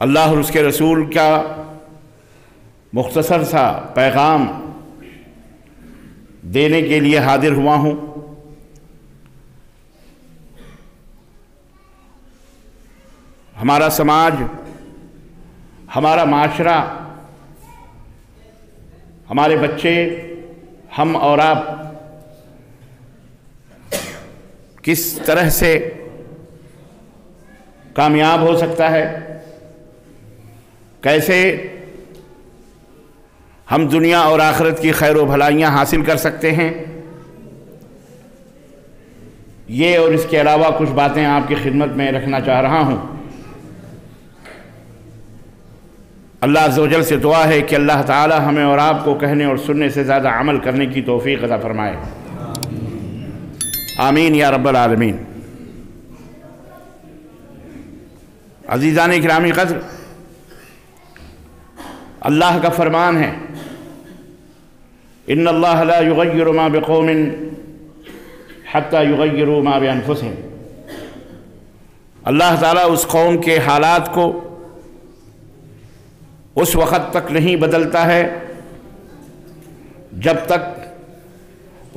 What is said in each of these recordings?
اللہ اور اس کے رسول کا مختصر سا پیغام دینے کے لیے حاضر ہوا ہوں۔ ہمارا سماج، ہمارا معاشرہ، ہمارے بچے، ہم اور آپ کس طرح سے کامیاب ہو سکتا ہے، کیسے ہم دنیا اور آخرت کی خیر و بھلائیاں حاصل کر سکتے ہیں، یہ اور اس کے علاوہ کچھ باتیں آپ کی خدمت میں رکھنا چاہ رہا ہوں۔ اللہ عز و جل سے دعا ہے کہ اللہ تعالی ہمیں اور آپ کو کہنے اور سننے سے زیادہ عمل کرنے کی توفیق عطا فرمائے، آمین یا رب العالمین۔ عزیزان گرامی قدر، اللہ کا فرمان ہے ان اللہ لا یغیر ما بقوم حتی یغیروا ما بانفسہم۔ اللہ تعالیٰ اس قوم کے حالات کو اس وقت تک نہیں بدلتا ہے جب تک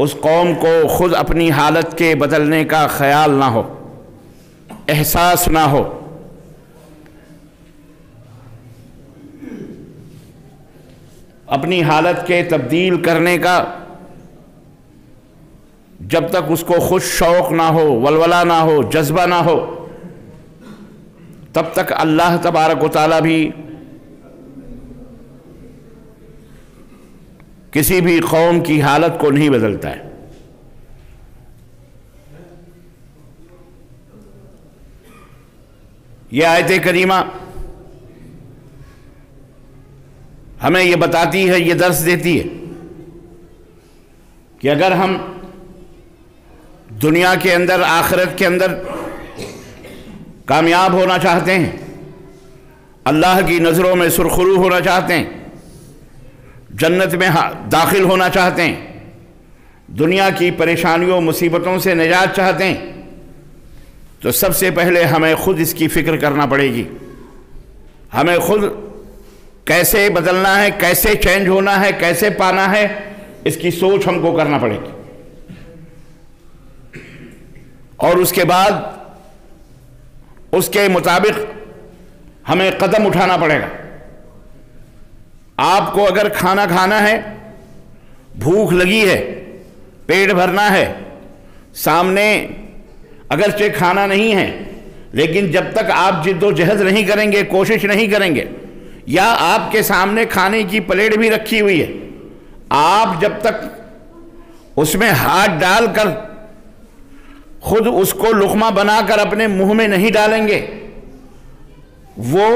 اس قوم کو خود اپنی حالت کے بدلنے کا خیال نہ ہو، احساس نہ ہو۔ اپنی حالت کے تبدیل کرنے کا جب تک اس کو خود شوق نہ ہو، ولولہ نہ ہو، جذبہ نہ ہو، تب تک اللہ تبارک و تعالیٰ بھی کسی بھی قوم کی حالت کو نہیں بدلتا ہے۔ یہ آیت کریمہ ہمیں یہ بتاتی ہے، یہ درس دیتی ہے کہ اگر ہم دنیا کے اندر، آخرت کے اندر کامیاب ہونا چاہتے ہیں، اللہ کی نظروں میں سرخرو ہونا چاہتے ہیں، جنت میں داخل ہونا چاہتے ہیں، دنیا کی پریشانیوں مصیبتوں سے نجات چاہتے ہیں، تو سب سے پہلے ہمیں خود اس کی فکر کرنا پڑے گی۔ ہمیں خود کیسے بدلنا ہے، کیسے چینج ہونا ہے، کیسے پانا ہے، اس کی سوچ ہم کو کرنا پڑے گی، اور اس کے بعد اس کے مطابق ہمیں قدم اٹھانا پڑے گا۔ آپ کو اگر کھانا کھانا ہے، بھوک لگی ہے، پیٹ بھرنا ہے، سامنے اگرچہ کھانا نہیں ہے، لیکن جب تک آپ جد و جہد نہیں کریں گے، کوشش نہیں کریں گے، یا آپ کے سامنے کھانے کی پلیٹ بھی رکھی ہوئی ہے، آپ جب تک اس میں ہاتھ ڈال کر خود اس کو لقمہ بنا کر اپنے منہ میں نہیں ڈالیں گے، وہ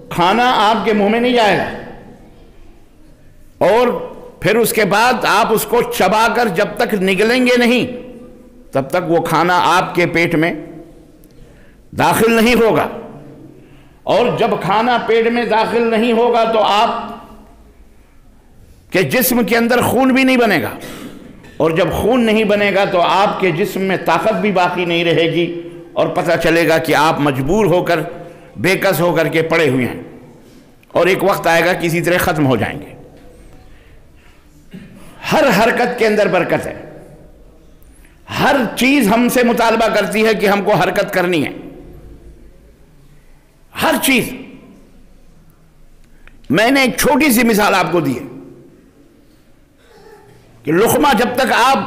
کھانا آپ کے منہ میں نہیں جائے گا، اور پھر اس کے بعد آپ اس کو چبا کر جب تک نگلیں گے نہیں، تب تک وہ کھانا آپ کے پیٹ میں داخل نہیں ہوگا، اور جب کھانا پیٹ میں داخل نہیں ہوگا تو آپ کے جسم کے اندر خون بھی نہیں بنے گا، اور جب خون نہیں بنے گا تو آپ کے جسم میں طاقت بھی باقی نہیں رہے گی، اور پتہ چلے گا کہ آپ مجبور ہو کر، بے کس ہو کر کے پڑے ہوئے ہیں، اور ایک وقت آئے گا کسی طرح ختم ہو جائیں گے۔ ہر حرکت کے اندر برکت ہے، ہر چیز ہم سے مطالبہ کرتی ہے کہ ہم کو حرکت کرنی ہے، ہر چیز۔ میں نے ایک چھوٹی سی مثال آپ کو دی ہے کہ لقمہ جب تک آپ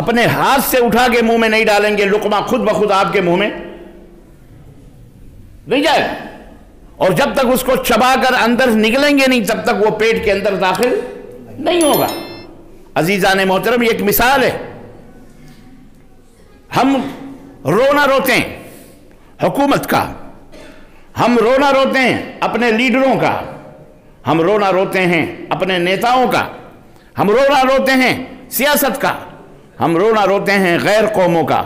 اپنے ہاتھ سے اٹھا کے منہ میں نہیں ڈالیں گے، لقمہ خود بخود آپ کے منہ میں نہیں جائے گا، اور جب تک اس کو چبا کر اندر نکلیں گے نہیں، تب تک وہ پیٹ کے اندر داخل نہیں ہوگا۔ عزیزان محترم، یہ ایک مثال ہے۔ ہم رونا روتے ہیں حکومت کا، ہم رونا روتے ہیں اپنے لیڈروں کا، ہم رونا روتے ہیں اپنے نیتاؤں کا، ہم رونا روتے ہیں سیاست کا، ہم رونا روتے ہیں غیر قوموں کا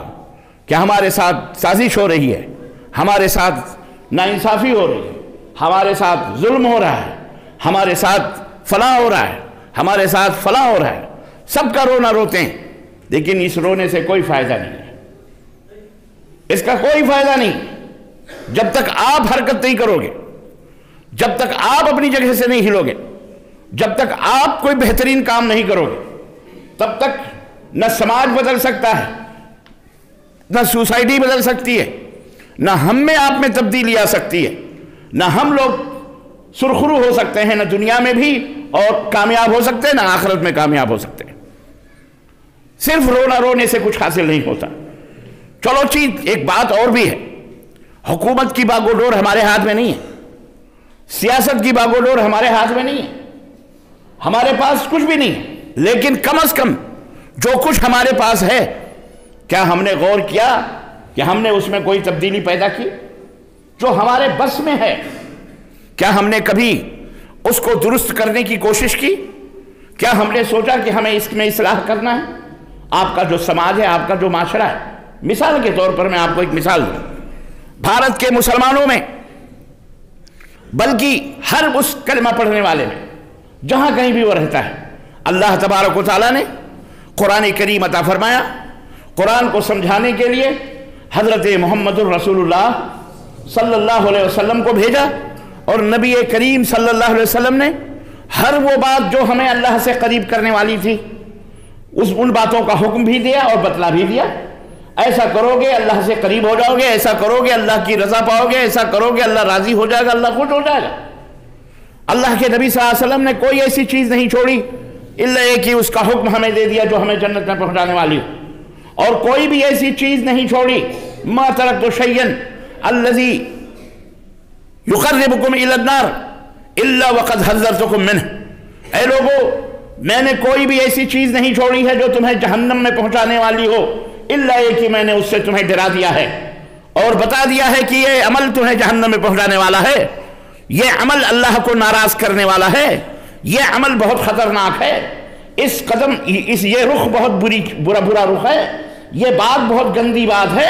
کہ ہمارے ساتھ سازش ہو رہی ہے، ہمارے ساتھ ناانصافی ہو رہی ہے، ہمارے ساتھ ظلم ہو رہا ہے، ہمارے ساتھ فلاں ہو رہا ہے، ہمارے ساتھ فلاں ہو رہا ہے، سب کا رونا روتے ہیں، لیکن اس رونے سے کوئی فائدہ نہیں ہے، اس کا کوئی فائدہ نہیں جب تک آپ حرکت نہیں کرو گے، جب تک آپ اپنی جگہ سے نہیں ہلو گے، جب تک آپ کوئی بہترین کام نہیں کرو گے، تب تک نہ سماج بدل سکتا ہے، نہ سوسائٹی بدل سکتی ہے، نہ ہم میں آپ میں تبدیلی آ سکتی ہے، نہ ہم لوگ سرخرو ہو سکتے ہیں، نہ دنیا میں بھی اور کامیاب ہو سکتے ہیں، نہ آخرت میں کامیاب ہو سکتے ہیں۔ صرف رونا رونے سے کچھ حاصل نہیں ہوتا۔ چلو چیز ایک بات اور بھی ہے، حکومت کی باگو ڈور ہمارے ہاتھ میں نہیں ہے، سیاست کی باگو ڈور ہمارے ہاتھ میں نہیں ہے، ہمارے پاس کچھ بھی نہیں ہے، لیکن کم از کم جو کچھ ہمارے پاس ہے، کیا ہم نے غور کیا کہ ہم نے اس میں کوئی تبدیلی پیدا کی؟ جو ہمارے بس میں ہے، کیا ہم نے کبھی اس کو درست کرنے کی کوشش کی؟ کیا ہم نے سوچا کہ ہمیں اس میں اصلاح کرنا ہے؟ آپ کا جو سماج ہے، آپ کا جو معاشرہ ہے، مثال کے طور پر میں آپ کو ایک مثال دوں، بھارت کے مسلمانوں میں، بلکہ ہر اس کلمہ پڑھنے والے میں، جہاں کہیں بھی وہ رہتا ہے، اللہ تبارک و تعالیٰ نے قرآن کریم عطا فرمایا، قرآن کو سمجھانے کے لیے حضرت محمد الرسول اللہ صلی اللہ علیہ وسلم کو بھیجا، اور نبی کریم صلی اللہ علیہ وسلم نے ہر وہ بات جو ہمیں اللہ سے قریب کرنے والی تھی، ان باتوں کا حکم بھی دیا اور بتلا بھی دیا۔ ایسا کرو گے اللہ سے قریب ہو جاؤ گے، ایسا کرو گے اللہ کی رضا پاؤ گے، ایسا کرو گے اللہ راضی ہو جائے گا، اللہ خوش ہو جائے گا۔ اللہ کے نبی صلی اللہ علیہ وسلم نے کوئی ایسی چیز نہیں چھوڑی الا یہ کہ اس کا حکم ہمیں دے دیا جو ہمیں جنت میں پہنچانے والی ہو، اور کوئی بھی ایسی چیز نہیں چھوڑی، ما ترکت شیئا الذی یقربکم الی النار الا وقد حذرتکم منہ۔ اے لوگو، میں نے کوئی بھی ایسی چیز نہیں چھوڑی ہے جو تمہیں جہنم میں پہنچانے والی ہو، الا یہ کہ میں نے اس سے تمہیں ڈرا دیا ہے اور بتا دیا ہے کہ یہ عمل تمہیں جہنم میں پہنچانے والا ہے، یہ عمل اللہ کو ناراض کرنے والا ہے، یہ عمل بہت خطرناک ہے، اس قدم یہ رخ بہت برا رخ ہے، یہ بات بہت گندی بات ہے،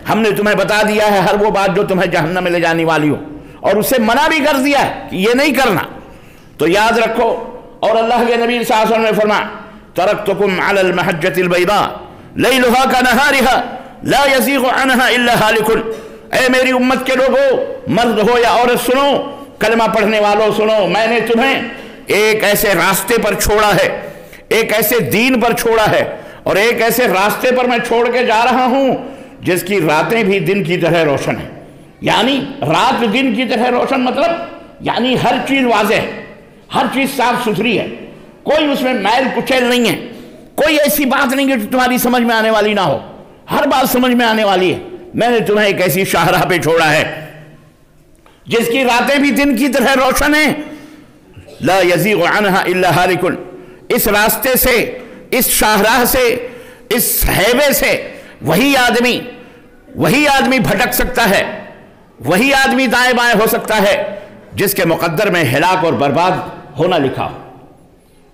ہم نے تمہیں بتا دیا ہے ہر وہ بات جو تمہیں جہنم میں لے جانے والی ہو، اور اسے منع بھی کر دیا ہے کہ یہ نہیں کرنا۔ تو یاد رکھو، اور اللہ کے نبی صلی اللہ علیہ وسلم نے فرمایا ترکتکم علی المحجۃ البیضاء لیلھا کنہارھا لا یزیغ عنھا الا ہالک۔ اے میری امت کے لوگوں، مرد ہو یا عورت، سنو، کلمہ پڑھنے والوں سنو، میں نے تمہیں ایک ایسے راستے پر چھوڑا ہے، ایک ایسے دین پر چھوڑا ہے، اور ایک ایسے راستے پر میں چھوڑ کے جا رہا ہوں جس کی راتیں بھی دن کی طرح روشن ہیں۔ یعنی رات دن کی طرح روشن مطلب یعنی ہر چیز واضح ہے، ہر چیز صاف ستھری ہے، کوئی اس میں میل کچیل نہیں ہے، کوئی ایسی بات نہیں کہ تمہاری سمجھ میں آنے والی نہ ہو، ہر بات سمجھ میں آنے والی ہے۔ میں نے تمہیں ایک ایسی شاہراہ پہ چھوڑا ہے جس کی راتیں بھی دن کی طرح روشن ہیں، لا یزیغ عنہا الا ہالک۔ اس راستے سے، اس شاہراہ سے، اس ہیوے سے وہی آدمی بھٹک سکتا ہے، وہی آدمی دائیں بائیں ہو سکتا ہے جس کے مقدر میں ہلاک اور برباد ہونا لکھا ہو۔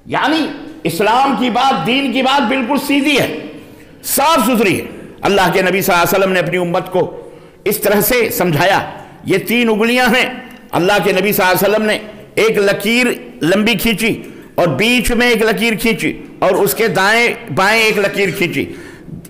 یعنی اسلام کی بات، دین کی بات بالکل سیدھی ہے، صاف ستھری ہے۔ اللہ کے نبی صلی اللہ علیہ وسلم نے اپنی امت کو اس طرح سے سمجھایا، یہ 3 انگلیاں ہیں، اللہ کے نبی صلی اللہ علیہ وسلم نے ایک لکیر لمبی کھینچی اور بیچ میں ایک لکیر کھینچی اور اس کے دائیں بائیں ایک لکیر کھینچی،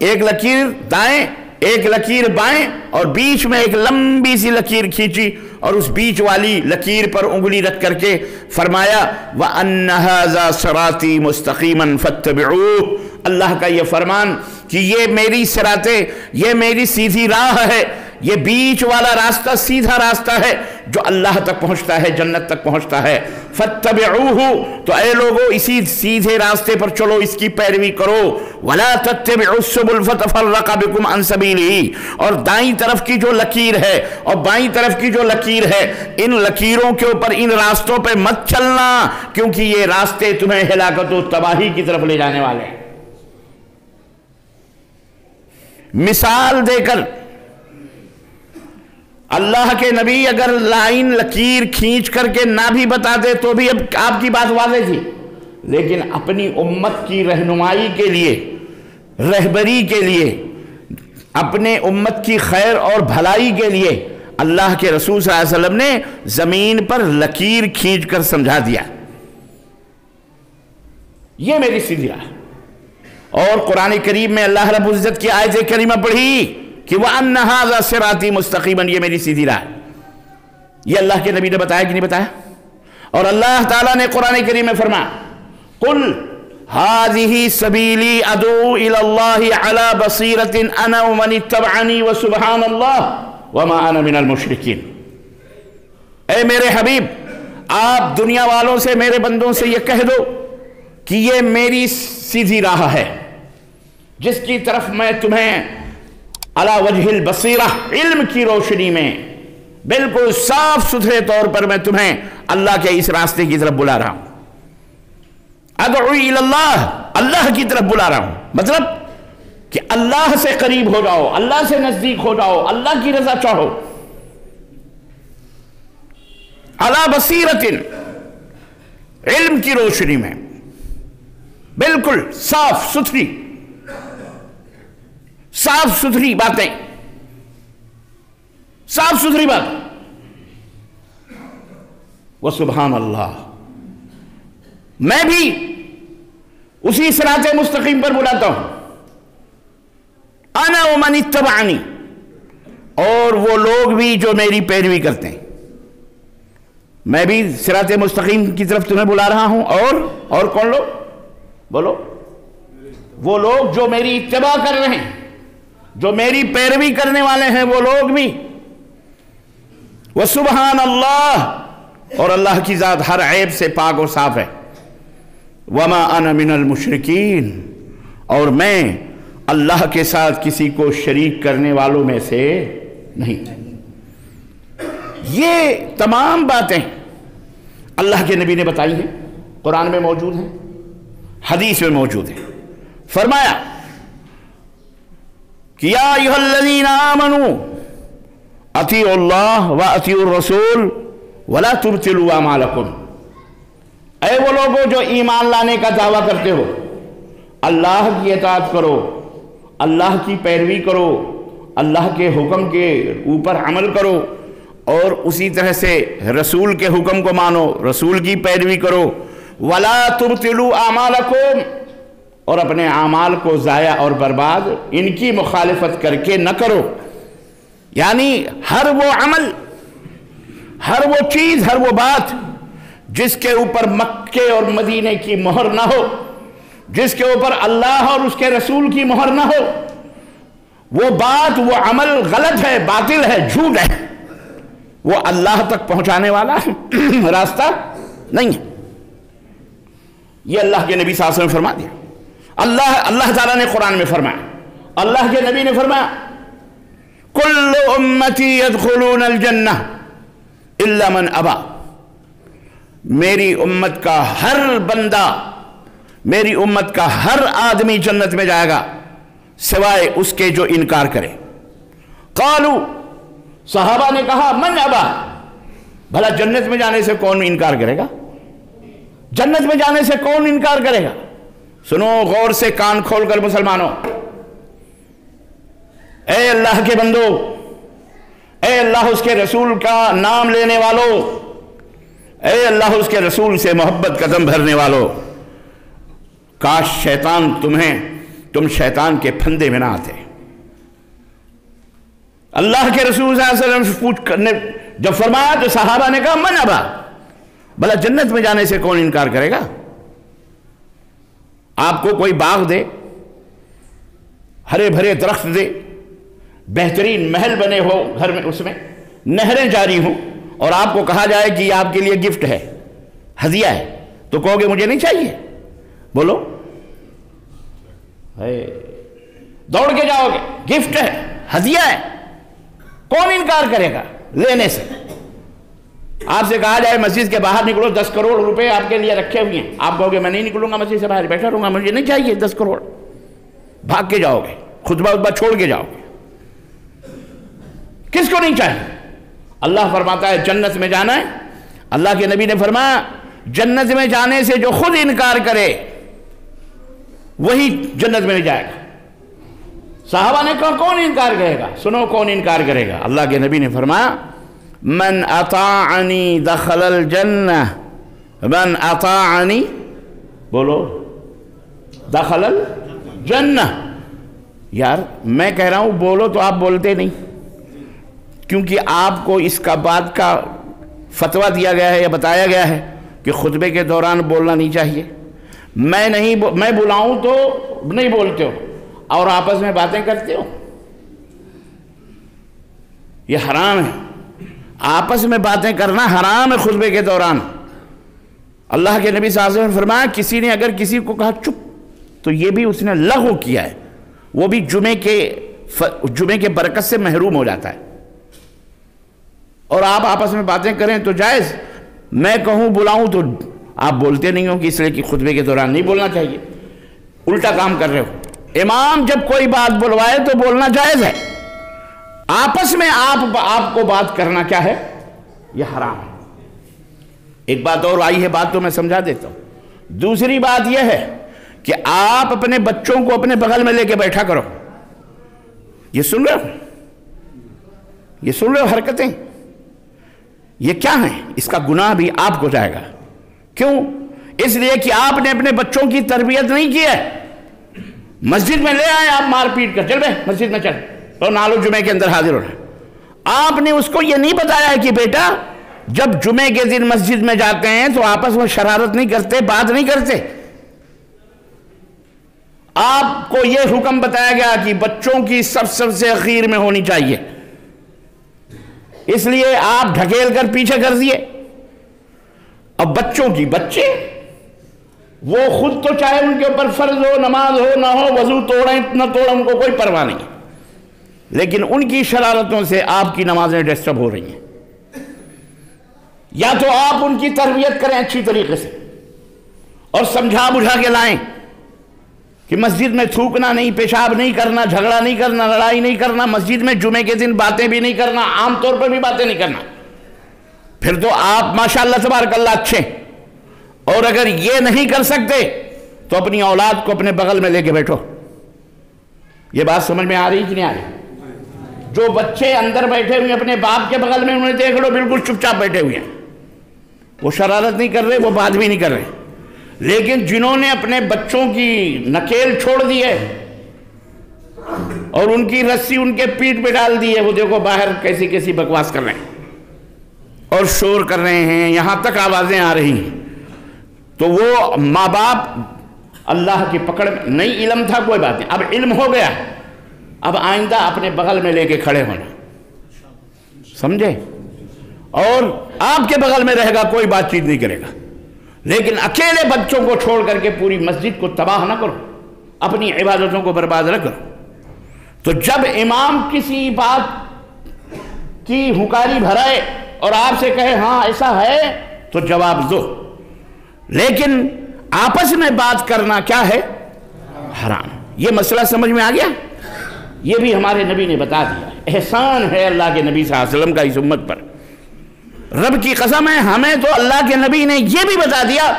ایک لکیر دائیں ایک لکیر بائیں اور بیچ میں ایک لمبی سی لکیر کھینچی، اور اس بیچ والی لکیر پر انگلی رکھ کر کے فرمایا وَأَنَّ هَذَا صِرَاطِي مُسْتَقِيمًا فَاتَّبِعُوهُ۔ اللہ کا یہ فرمان کہ یہ میری صراطِ، یہ میری سیدھی راہ ہے، یہ بیچ والا راستہ سیدھا راستہ ہے جو اللہ تک پہنچتا ہے، جنت تک پہنچتا ہے۔ فَاتَّبِعُوهُ، تو اے لوگو اسی سیدھے راستے پر چلو، اس کی پیروی کرو۔ وَلَا تَتَّبِعُوا السُّبُلَ فَتَفَرَّقَ بِكُمْ عَنْ سَبِيلِهِ، اور دائیں طرف کی جو لکیر ہے اور بائیں طرف کی جو لکیر ہے، ان لکیروں کے اوپر، ان راستوں پہ مت چلنا، کیونکہ یہ راستے تمہیں ہلاکت و تباہی کی طرف لے جانے والے ہیں۔ مثال دے کر اللہ کے نبی اگر لائن لکیر کھینچ کر کے نہ بھی بتاتے تو بھی اب آپ کی بات واضح تھی، لیکن اپنی امت کی رہنمائی کے لیے، رہبری کے لیے، اپنے امت کی خیر اور بھلائی کے لیے اللہ کے رسول صلی اللہ علیہ وسلم نے زمین پر لکیر کھینچ کر سمجھا دیا، یہ میری سیدھی راہ۔ اور قرآن کریم میں اللہ رب العزت کی آیت کریمہ پڑھی کہ وَأَنَّ هَذَا صِرَاطِي مُسْتَقِيمًا، یہ میری سیدھی راہ ہے۔ یہ اللہ کے نبی نے بتایا کہ نہیں بتایا؟ اور اللہ تعالیٰ نے قرآن کریم میں فرمایا قل هذه سبیلی ادعو الی اللہ علی بصیرۃ انا ومن اتبعنی وسبحان اللہ وما انا من المشرکین۔ اے میرے حبیب، آپ دنیا والوں سے، میرے بندوں سے یہ کہہ دو کہ یہ میری سیدھی راہ ہے جس کی طرف میں تمہیں علی وجہ البصیرہ، علم کی روشنی میں بالکل صاف ستھرے طور پر میں تمہیں اللہ کے اس راستے کی طرف بلا رہا ہوں۔ ادعو الی اللہ، اللہ کی طرف بلا رہا ہوں، مطلب کہ اللہ سے قریب ہو جاؤ، اللہ سے نزدیک ہو جاؤ، اللہ کی رضا چاہو۔ علی بصیرۃ، علم کی روشنی میں، بالکل صاف ستھری باتیں، صاف ستھری بات۔ وسبحان اللہ، میں بھی اسی صراط مستقیم پر بلاتا ہوں۔ انا ومن اتبعنی، اور وہ لوگ بھی جو میری پیروی کرتے ہیں، میں بھی صراط مستقیم کی طرف تمہیں بلا رہا ہوں۔ اور کون لوگ؟ بولو، وہ لوگ جو میری اتباع کر رہے ہیں، جو میری پیروی کرنے والے ہیں، وہ لوگ بھی۔ وسبحان اللہ، اور اللہ کی ذات ہر عیب سے پاک و صاف ہے۔ وما انا من المشرکین، اور میں اللہ کے ساتھ کسی کو شریک کرنے والوں میں سے نہیں۔ یہ تمام باتیں اللہ کے نبی نے بتائی ہیں، قرآن میں موجود ہیں، حدیث میں موجود ہیں۔ فرمایا کہ یا ایھا الذین آمنوا اطیعوا اللہ واطیعوا الرسول ولا تبطلوا اعمالکم۔ اے وہ لوگوں جو ایمان لانے کا دعویٰ کرتے ہو، اللہ کی اطاعت کرو، اللہ کی پیروی کرو، اللہ کے حکم کے اوپر عمل کرو، اور اسی طرح سے رسول کے حکم کو مانو، رسول کی پیروی کرو۔ ولا تبطلوا اعمالکم، اور اپنے اعمال کو ضائع اور برباد ان کی مخالفت کر کے نہ کرو۔ یعنی ہر وہ عمل، ہر وہ چیز، ہر وہ بات جس کے اوپر مکے اور مدینے کی مہر نہ ہو، جس کے اوپر اللہ اور اس کے رسول کی مہر نہ ہو، وہ بات، وہ عمل غلط ہے، باطل ہے، جھوٹ ہے، وہ اللہ تک پہنچانے والا راستہ نہیں ہے۔ یہ اللہ کے نبی صلی اللہ علیہ وسلم نے فرما دیا۔ اللہ تعالیٰ نے قرآن میں فرمایا، اللہ کے نبی نے فرمایا کل امتی یدخلون الجنہ الا من ابا۔ میری امت کا ہر بندہ، میری امت کا ہر آدمی جنت میں جائے گا سوائے اس کے جو انکار کرے۔ قالوا، صحابہ نے کہا من ابا، بھلا جنت میں جانے سے کون انکار کرے گا؟ جنت میں جانے سے کون انکار کرے گا؟ سنو غور سے، کان کھول کر مسلمانوں، اے اللہ کے بندو، اے اللہ اس کے رسول کا نام لینے والو، اے اللہ اس کے رسول سے محبت قدم بھرنے والو، کاش شیطان تم شیطان کے پھندے میں نہ آتے۔ اللہ کے رسول صلی اللہ علیہ وسلم سے پوچھ کرنے جب فرمایا تو صحابہ نے کہا من ابا، بھلا جنت میں جانے سے کون انکار کرے گا؟ آپ کو کوئی باغ دے، ہرے بھرے درخت دے، بہترین محل بنے ہو گھر میں، اس میں نہریں جاری ہوں، اور آپ کو کہا جائے کہ یہ آپ کے لیے گفٹ ہے، ہدیہ ہے، تو کہو گے مجھے نہیں چاہیے؟ بولو، دوڑ کے جاؤ گے، گفٹ ہے، ہدیہ ہے، کون انکار کرے گا لینے سے؟ آپ سے کہا جائے مسجد کے باہر نکلو، 10 کروڑ روپے آپ کے لیے رکھے ہوئے ہیں، آپ کہو گے میں نہیں نکلوں گا مسجد سے باہر، بیٹھا رہوں گا، مجھے نہیں چاہیے 10 کروڑ، بھاگ کے جاؤ گے، خطبہ چھوڑ کے جاؤ گے۔ کس کو نہیں چاہیے؟ اللہ فرماتا ہے جنت میں جانا ہے، اللہ کے نبی نے فرمایا جنت میں جانے سے جو خود انکار کرے وہی جنت میں نہیں جائے گا۔ صحابہ نے کہا کون انکار کرے گا؟ سنو کون انکار کرے گا۔ اللہ کے نبی نے فرمایا من اطاعنی دخل الجنہ، من اطاعنی، بولو، دخل الجنہ۔ یار میں کہہ رہا ہوں بولو تو آپ بولتے نہیں، کیونکہ آپ کو اس کا بات کا فتویٰ دیا گیا ہے یا بتایا گیا ہے کہ خطبے کے دوران بولنا نہیں چاہیے؟ میں بلاؤں تو نہیں بولتے ہو اور آپس میں باتیں کرتے ہو، یہ حرام ہے۔ آپس میں باتیں کرنا حرام ہے خطبے کے دوران۔ اللہ کے نبی صلی اللہ علیہ وسلم نے فرمایا کسی نے اگر کسی کو کہا چپ تو یہ بھی اس نے لغو کیا ہے، وہ بھی جمعے کے برکت سے محروم ہو جاتا ہے۔ اور آپ آپس میں باتیں کریں تو جائز، میں کہوں بلاؤں تو آپ بولتے نہیں ہو کہ اس لیے کہ خطبے کے دوران نہیں بولنا چاہیے، الٹا کام کر رہے ہو۔ امام جب کوئی بات بلوائے تو بولنا جائز ہے، آپس میں آپ کو بات کرنا کیا ہے؟ یہ حرام ہے۔ ایک بات اور آئی ہے، بات تو میں سمجھا دیتا ہوں۔ دوسری بات یہ ہے کہ آپ اپنے بچوں کو اپنے بغل میں لے کے بیٹھا کرو۔ یہ سن رہے ہو حرکتیں؟ یہ کیا ہیں؟ اس کا گناہ بھی آپ کو جائے گا۔ کیوں؟ اس لیے کہ آپ نے اپنے بچوں کی تربیت نہیں کی ہے۔ مسجد میں لے آئے آپ مار پیٹ کر، چل بے مسجد میں چل، اور نالو جمعے کے اندر حاضر ہو رہے ہیں۔ آپ نے اس کو یہ نہیں بتایا ہے کہ بیٹا جب جمعے کے دن مسجد میں جاتے ہیں تو آپس میں شرارت نہیں کرتے، بات نہیں کرتے۔ آپ کو یہ حکم بتایا گیا کہ بچوں کی صف سے اخیر میں ہونی چاہیے، اس لیے آپ ڈھکیل کر پیچھے کر دیے۔ اب بچے وہ خود تو چاہے ان کے اوپر فرض ہو، نماز ہو نہ ہو، وضو توڑیں نہ توڑیں، ان کو کوئی پرواہ نہیں، لیکن ان کی شرارتوں سے آپ کی نمازیں ڈسٹرب ہو رہی ہیں۔ یا تو آپ ان کی تربیت کریں اچھی طریقے سے اور سمجھا بجھا کے لائیں کہ مسجد میں تھوکنا نہیں، پیشاب نہیں کرنا، جھگڑا نہیں کرنا، لڑائی نہیں کرنا، مسجد میں جمعے کے دن باتیں بھی نہیں کرنا، عام طور پر بھی باتیں نہیں کرنا۔ پھر تو آپ ماشاءاللہ تبارک اللہ اچھے۔ اور اگر یہ نہیں کر سکتے تو اپنی اولاد کو اپنے بغل میں لے کے بیٹھو۔ یہ بات سمجھ میں آ رہی کہ نہیں آ رہی؟ جو بچے اندر بیٹھے ہوئے اپنے باپ کے بغل میں، انہیں دیکھ لو بالکل چپ چاپ بیٹھے ہوئے ہیں، وہ شرارت نہیں کر رہے، وہ بات بھی نہیں کر رہے۔ لیکن جنہوں نے اپنے بچوں کی نکیل چھوڑ دی ہے اور ان کی رسی ان کے پیٹ پہ ڈال دی ہے، وہ دیکھو باہر کیسی کیسی بکواس کر رہے ہیں اور شور کر رہے ہیں، یہاں تک آوازیں آ رہی ہیں۔ تو وہ ماں باپ اللہ کی پکڑ میں نہیں، علم تھا کوئی بات نہیں، اب علم ہو گیا، اب آئندہ اپنے بغل میں لے کے کھڑے ہونا، سمجھے؟ اور آپ کے بغل میں رہے گا، کوئی بات چیت نہیں کرے گا، لیکن اکیلے بچوں کو چھوڑ کر کے پوری مسجد کو تباہ نہ کرو، اپنی عبادتوں کو برباد نہ کرو۔ تو جب امام کسی بات کی ہنکاری بھرائے اور آپ سے کہے ہاں ایسا ہے تو جواب دو، لیکن آپس میں بات کرنا کیا ہے؟ حرام۔ یہ مسئلہ سمجھ میں آ گیا؟ یہ بھی ہمارے نبی نے بتا دیا، احسان ہے اللہ کے نبی صلی اللہ علیہ وسلم کا اس امت پر۔ رب کی قسم ہے، ہمیں تو اللہ کے نبی نے یہ بھی بتا دیا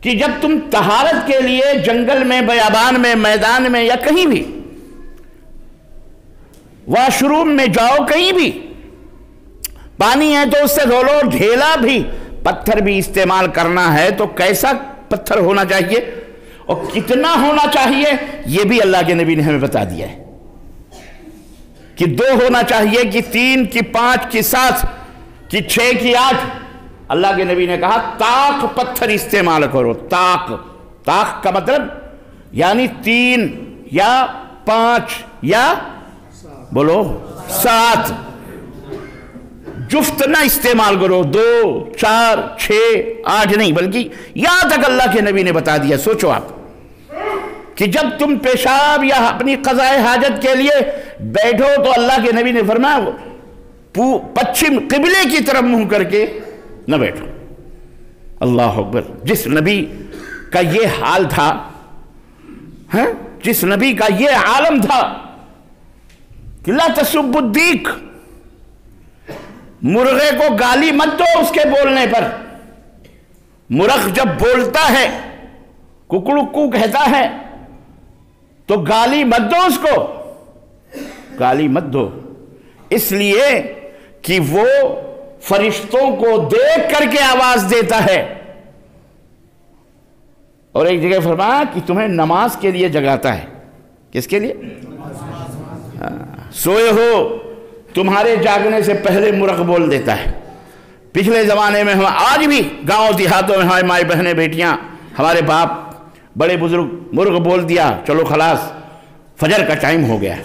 کہ جب تم طہارت کے لیے جنگل میں، بیابان میں، میدان میں یا کہیں بھی واش روم میں جاؤ، کہیں بھی پانی ہے تو اس سے دھو لو، ڈھیلا بھی پتھر بھی استعمال کرنا ہے تو کیسا پتھر ہونا چاہیے اور کتنا ہونا چاہیے، یہ بھی اللہ کے نبی نے ہمیں بتا دیا ہے کہ 2 ہونا چاہیے، کہ 3، کہ 5، کہ 7، کہ 6، کہ 8۔ اللہ کے نبی نے کہا طاق پتھر استعمال کرو۔ طاق کا مطلب یعنی 3 یا 5 یا بولو 7 جفت نہ استعمال کرو، 2، 4، 6، 8 نہیں، بلکہ یہاں تک اللہ کے نبی نے بتا دیا۔ سوچو آپ کہ جب تم پیشاب یا اپنی قضاء حاجت کے لیے بیٹھو تو اللہ کے نبی نے فرمایا پچھم قبلے کی طرف منہ کر کے نہ بیٹھو۔ اللہ اکبر۔ جس نبی کا یہ حال تھا، جس نبی کا یہ عالم تھا کہ لا تسب الدیک، مرغے کو گالی مت دو اس کے بولنے پر۔ مرغ جب بولتا ہے، ککڑکو کہتا ہے تو گالی مت دو اس کو، گالی مت دو، اس لیے کہ وہ فرشتوں کو دیکھ کر کے آواز دیتا ہے۔ اور ایک جگہ فرمایا کہ تمہیں نماز کے لیے جگاتا ہے۔ کس کے لیے؟ سوئے ہو، تمہارے جاگنے سے پہلے مرغ بول دیتا ہے، پچھلے زمانے میں ہم آج بھی گاؤں دیہاتوں میں ہمارے مائیں بہنیں بیٹیاں ہمارے باپ بڑے بزرگ مرغ بول دیا چلو خلاص فجر کا ٹائم ہو گیا.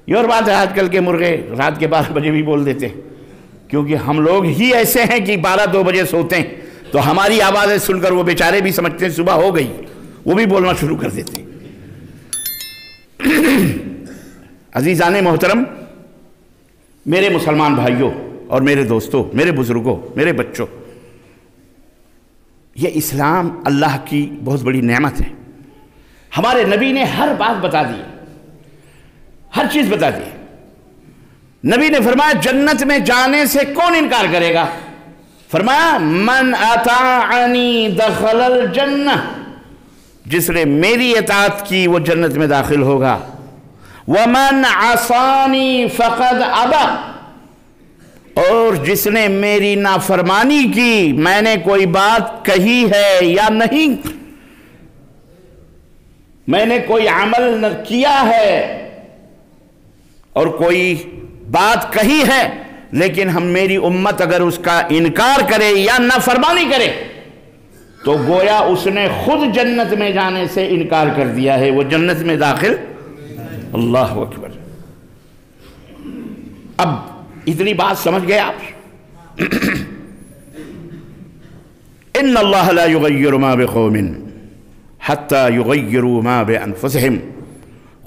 یہ اور بات ہے آج کل کے مرغے رات کے 12 بجے بھی بول دیتے کیونکہ ہم لوگ ہی ایسے ہیں کہ 12-2 بجے سوتے ہیں تو ہماری آوازیں سن کر وہ بیچارے بھی سمجھتے ہیں صبح ہو گئی وہ بھی بولنا شروع کر دیتے ہیں. عزیزان محترم میرے مسلمان بھائیوں اور میرے دوستوں میرے بزرگوں میرے بچوں یہ اسلام اللہ کی بہت بڑی نعمت ہے. ہمارے نبی نے ہر بات بتا دی ہر چیز بتا دی. نبی نے فرمایا جنت میں جانے سے کون انکار کرے گا؟ فرمایا من اطاعنی دخل الجنہ جس نے میری اطاعت کی وہ جنت میں داخل ہوگا. ومن عصانی فقد ابا اور جس نے میری نافرمانی کی میں نے کوئی بات کہی ہے یا نہیں میں نے کوئی عمل نہ کیا ہے اور کوئی بات کہی ہے لیکن ہم میری امت اگر اس کا انکار کرے یا نافرمانی کرے تو گویا اس نے خود جنت میں جانے سے انکار کر دیا ہے وہ جنت میں داخل. اللہ اکبر. اب اتنی بات سمجھ گئے آپ؟ ان اللہ لا یغیر ما بقوم حتی یغیروا ما بانفسہم.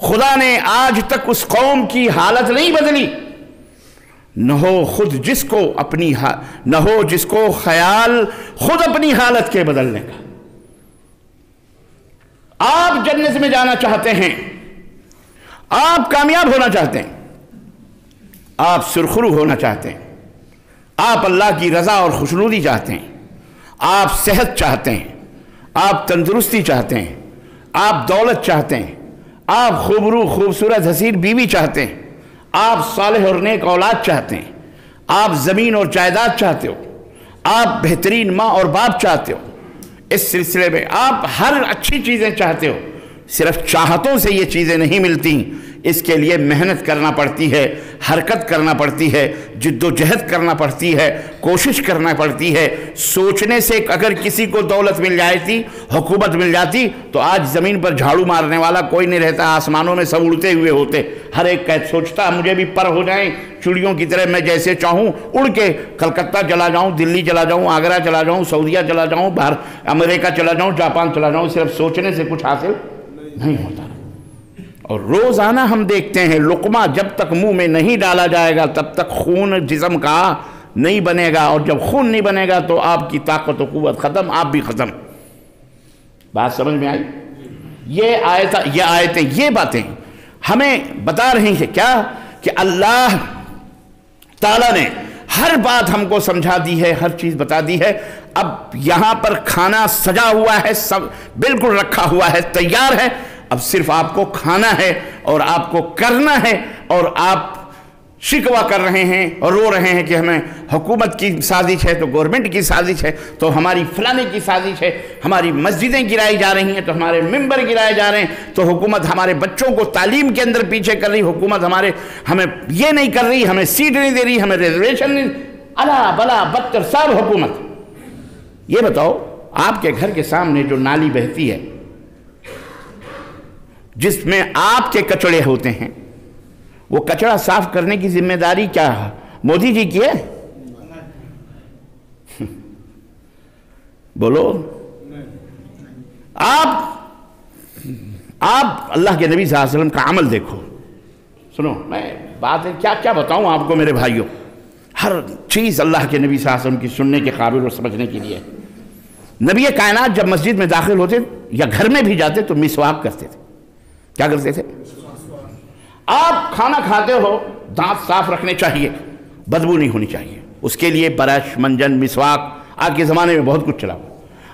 خدا نے آج تک اس قوم کی حالت نہیں بدلی نہ ہو خود جس کو اپنی نہ ہو جس کو خیال خود اپنی حالت کے بدلنے کا. آپ جنت میں جانا چاہتے ہیں آپ کامیاب ہونا چاہتے ہیں آپ سرخرو ہونا چاہتے ہیں آپ اللہ کی رضا اور خوشنودی چاہتے ہیں آپ صحت چاہتے ہیں آپ تندرستی چاہتے ہیں آپ دولت چاہتے ہیں آپ خوبرو خوبصورت حسین بیوی چاہتے ہیں آپ صالح اور نیک اولاد چاہتے ہیں آپ زمین اور جائیداد چاہتے ہو آپ بہترین ماں اور باپ چاہتے ہو. اس سلسلے میں آپ ہر اچھی چیزیں چاہتے ہو. صرف چاہتوں سے یہ چیزیں نہیں ملتی اس کے لیے محنت کرنا پڑتی ہے حرکت کرنا پڑتی ہے جد و جہد کرنا پڑتی ہے کوشش کرنا پڑتی ہے. سوچنے سے اگر کسی کو دولت مل جاتی حکومت مل جاتی تو آج زمین پر جھاڑو مارنے والا کوئی نہیں رہتا آسمانوں میں سب اڑتے ہوئے ہوتے. ہر ایک سوچتا مجھے بھی پر ہو جائیں چڑیوں کی طرح میں جیسے چاہوں اڑ کے کلکتہ چلا جاؤں دلی چلا جاؤں آگرہ چلا جاؤں سعودیہ چلا جاؤں باہر امریکہ چلا جاؤں جاپان چلا جاؤں. صرف سوچنے سے کچھ حاصل نہیں ہوتا. اور روزانہ ہم دیکھتے ہیں لقمہ جب تک منہ میں نہیں ڈالا جائے گا تب تک خون جسم کا نہیں بنے گا اور جب خون نہیں بنے گا تو آپ کی طاقت و قوت ختم آپ بھی ختم. بات سمجھ میں آئی؟ یہ آیتیں یہ باتیں ہمیں بتا رہی ہیں کیا کہ اللہ تعالیٰ نے ہر بات ہم کو سمجھا دی ہے ہر چیز بتا دی ہے. اب یہاں پر کھانا سجا ہوا ہے سب بالکل رکھا ہوا ہے تیار ہے. اب صرف آپ کو کھانا ہے اور آپ کو کرنا ہے. اور آپ شکوہ کر رہے ہیں اور رو رہے ہیں کہ ہمیں حکومت کی سازش ہے تو گورنمنٹ کی سازش ہے تو ہماری فلانے کی سازش ہے ہماری مسجدیں گرائی جا رہی ہیں تو ہمارے ممبر گرائے جا رہے ہیں تو حکومت ہمارے بچوں کو تعلیم کے اندر پیچھے کر رہی حکومت ہمیں یہ نہیں کر رہی ہمیں سیٹ نہیں دے رہی ہمیں ریزرویشن نہیں. الا بلا بدتر سب حکومت. یہ بتاؤ آپ کے گھر کے سامنے جو نالی بہتی ہے جس میں آپ کے کچڑے ہوتے ہیں وہ کچڑا صاف کرنے کی ذمہ داری کیا مودی جی کی ہے؟ بولو. آپ اللہ کے نبی صلی اللہ علیہ وسلم کا عمل دیکھو. سنو میں بات ہے کیا بتاؤں آپ کو میرے بھائیوں. ہر چیز اللہ کے نبی صلی اللہ علیہ وسلم کی سننے کے قابل اور سمجھنے کے لیے. نبی کائنات جب مسجد میں داخل ہوتے یا گھر میں بھی جاتے تو مسواک کرتے تھے. کیا کرتے تھے؟ آپ کھانا کھاتے ہو دانت صاف رکھنے چاہیے بدبو نہیں ہونی چاہیے اس کے لیے برش منجن مسواک آج کے زمانے میں بہت کچھ چلا.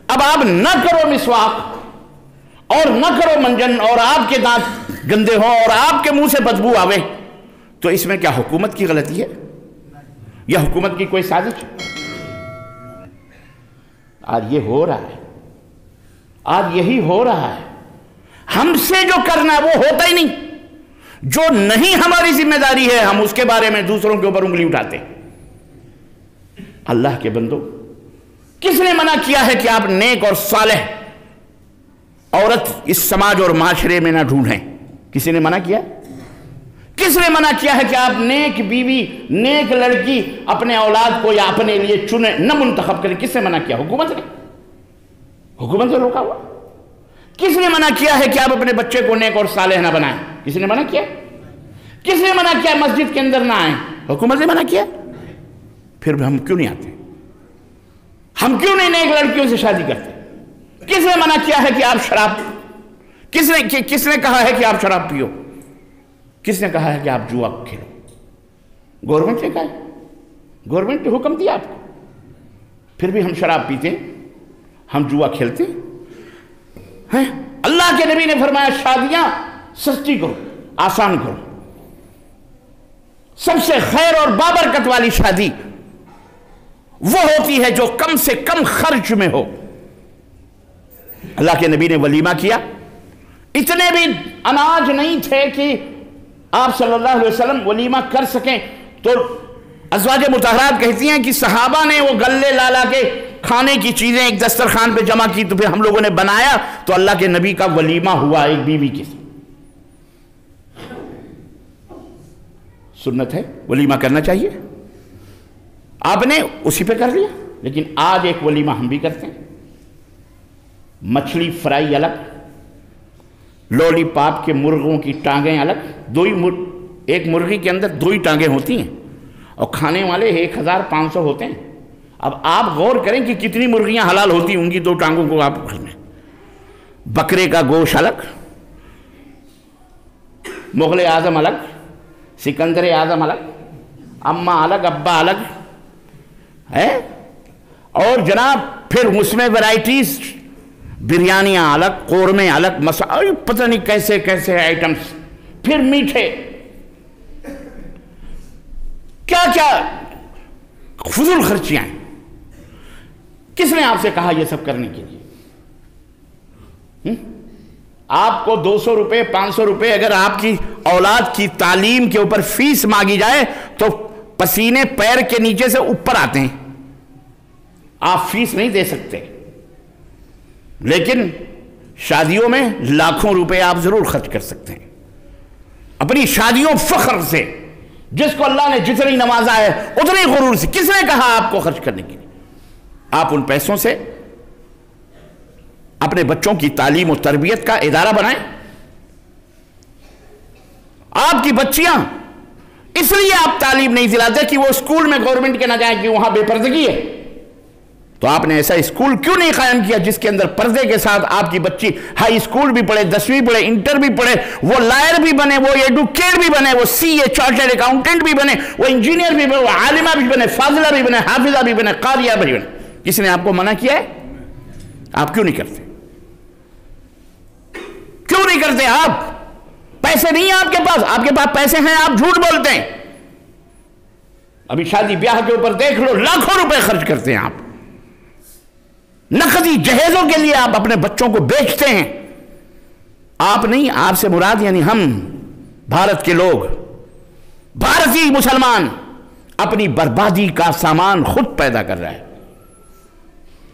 اب آپ نہ کرو مسواک اور نہ کرو منجن اور آپ کے دانت گندے ہوں اور آپ کے منہ سے بدبو آوے تو اس میں کیا حکومت کی غلطی ہے یا حکومت کی کوئی سازش؟ آج یہ ہو رہا ہے آج یہی ہو رہا ہے. ہم سے جو کرنا ہے وہ ہوتا ہی نہیں. جو نہیں ہماری ذمہ داری ہے ہم اس کے بارے میں دوسروں کے اوپر انگلی اٹھاتے ہیں. اللہ کے بندو، کس نے منع کیا ہے کہ آپ نیک اور صالح عورت اس سماج اور معاشرے میں نہ ڈھونڈیں؟ کسی نے منع کیا؟ کس نے منع کیا ہے کہ آپ نیک بیوی، نیک لڑکی اپنے اولاد کو یا اپنے لیے چنیں، نہ منتخب کریں؟ کس نے منع کیا؟ حکومت نے؟ حکومت نے روکا ہوا؟ کس نے منع کیا ہے کہ آپ اپنے بچے کو نیک اور صالح نہ بنائیں؟ کسی نے منع کیا؟ کس نے منع کیا مسجد کے اندر نہ آئیں؟ حکومت نے منع کیا؟ پھر ہم کیوں نہیں آتے؟ ہم کیوں نہیں نیک لڑکیوں سے شادی کرتے؟ کس نے منع کیا ہے کہ آپ شراب، کس نے کہا ہے کہ آپ شراب پیو؟ کس نے کہا ہے کہ آپ جوا کھیلو؟ گورنمنٹ نے کہا ہے، گورنمنٹ نے حکم دیا آپ کو، پھر بھی ہم شراب پیتے ہیں، ہم جوا کھیلتے ہیں۔ اللہ کے نبی نے فرمایا شادیاں سستی کرو، آسان کرو۔ سب سے خیر اور بابرکت والی شادی وہ ہوتی ہے جو کم سے کم خرچ میں ہو۔ اللہ کے نبی نے ولیمہ کیا، اتنے بھی اناج نہیں تھے کہ آپ صلی اللہ علیہ وسلم ولیمہ کر سکیں، تو ازواج مطہرات کہتی ہیں کہ صحابہ نے وہ گلے لالا کے کھانے کی چیزیں ایک دسترخوان پہ جمع کی، تو پھر ہم لوگوں نے بنایا، تو اللہ کے نبی کا ولیمہ ہوا ایک بیوی کے ساتھ۔ سنت ہے، ولیمہ کرنا چاہیے، آپ نے اسی پہ کر لیا۔ لیکن آج ایک ولیمہ ہم بھی کرتے ہیں، مچھلی فرائی الگ، لولی پاپ کے مرغوں کی ٹانگیں الگ، ایک مرغی کے اندر 2 ہی ٹانگیں ہوتی ہیں، اور کھانے والے 1500 ہوتے ہیں۔ اب آپ غور کریں کہ کتنی مرغیاں حلال ہوتی ہیں ان کی 2 ٹانگوں کو آپ گھر میں۔ بکرے کا گوشت الگ، مغل اعظم الگ، سکندر اعظم الگ، اماں الگ، ابا الگ ہے، اور جناب پھر اس میں ورائٹیز، بریانیاں الگ، قورمے الگ، پتہ نہیں کیسے کیسے آئٹمز، پھر میٹھے، کیا کیا فضول خرچیاں ہیں۔ کس نے آپ سے کہا یہ سب کرنے کے لیے؟ آپ کو 200 روپے 500 روپے اگر آپ کی اولاد کی تعلیم کے اوپر فیس مانگی جائے تو پسینے پیر کے نیچے سے اوپر آتے ہیں، آپ فیس نہیں دے سکتے، لیکن شادیوں میں لاکھوں روپے آپ ضرور خرچ کر سکتے ہیں اپنی شادیوں فخر سے، جس کو اللہ نے جتنی نوازا ہے اتنی غرور سے۔ کس نے کہا آپ کو خرچ کرنے کے لیے؟ آپ ان پیسوں سے اپنے بچوں کی تعلیم و تربیت کا ادارہ بنائیں۔ آپ کی بچیاں اس لیے آپ تعلیم نہیں دلاتے کہ وہ اسکول میں گورنمنٹ کے نہ جائیں کہ وہاں بے پردگی ہے، تو آپ نے ایسا اسکول کیوں نہیں قائم کیا جس کے اندر پردے کے ساتھ آپ کی بچی ہائی اسکول بھی پڑھے، 10ویں پڑھے، انٹر بھی پڑھے، وہ لائر بھی بنے، وہ ایڈوکیٹ بھی بنے، وہ CA چارٹرڈ اکاؤنٹنٹ بھی بنے، وہ انجینئر بھی بنے، وہ عالمہ بھی بنے، فاضلہ بھی بنے، حافظہ بھی بنے، قاریہ بھی بنے؟ کس نے آپ کو منع کیا ہے؟ آپ کیوں نہیں کرتے؟ کیوں نہیں کرتے؟ آپ پیسے نہیں ہیں آپ کے پاس پیسے ہیں، آپ جھوٹ بولتے ہیں۔ ابھی شادی بیاہ کے اوپر دیکھ لو، لاکھوں روپے خرچ کرتے ہیں آپ، نقدی جہیزوں کے لیے آپ اپنے بچوں کو بیچتے ہیں۔ آپ نہیں، آپ سے مراد یعنی ہم بھارت کے لوگ، بھارتی مسلمان اپنی بربادی کا سامان خود پیدا کر رہا ہے،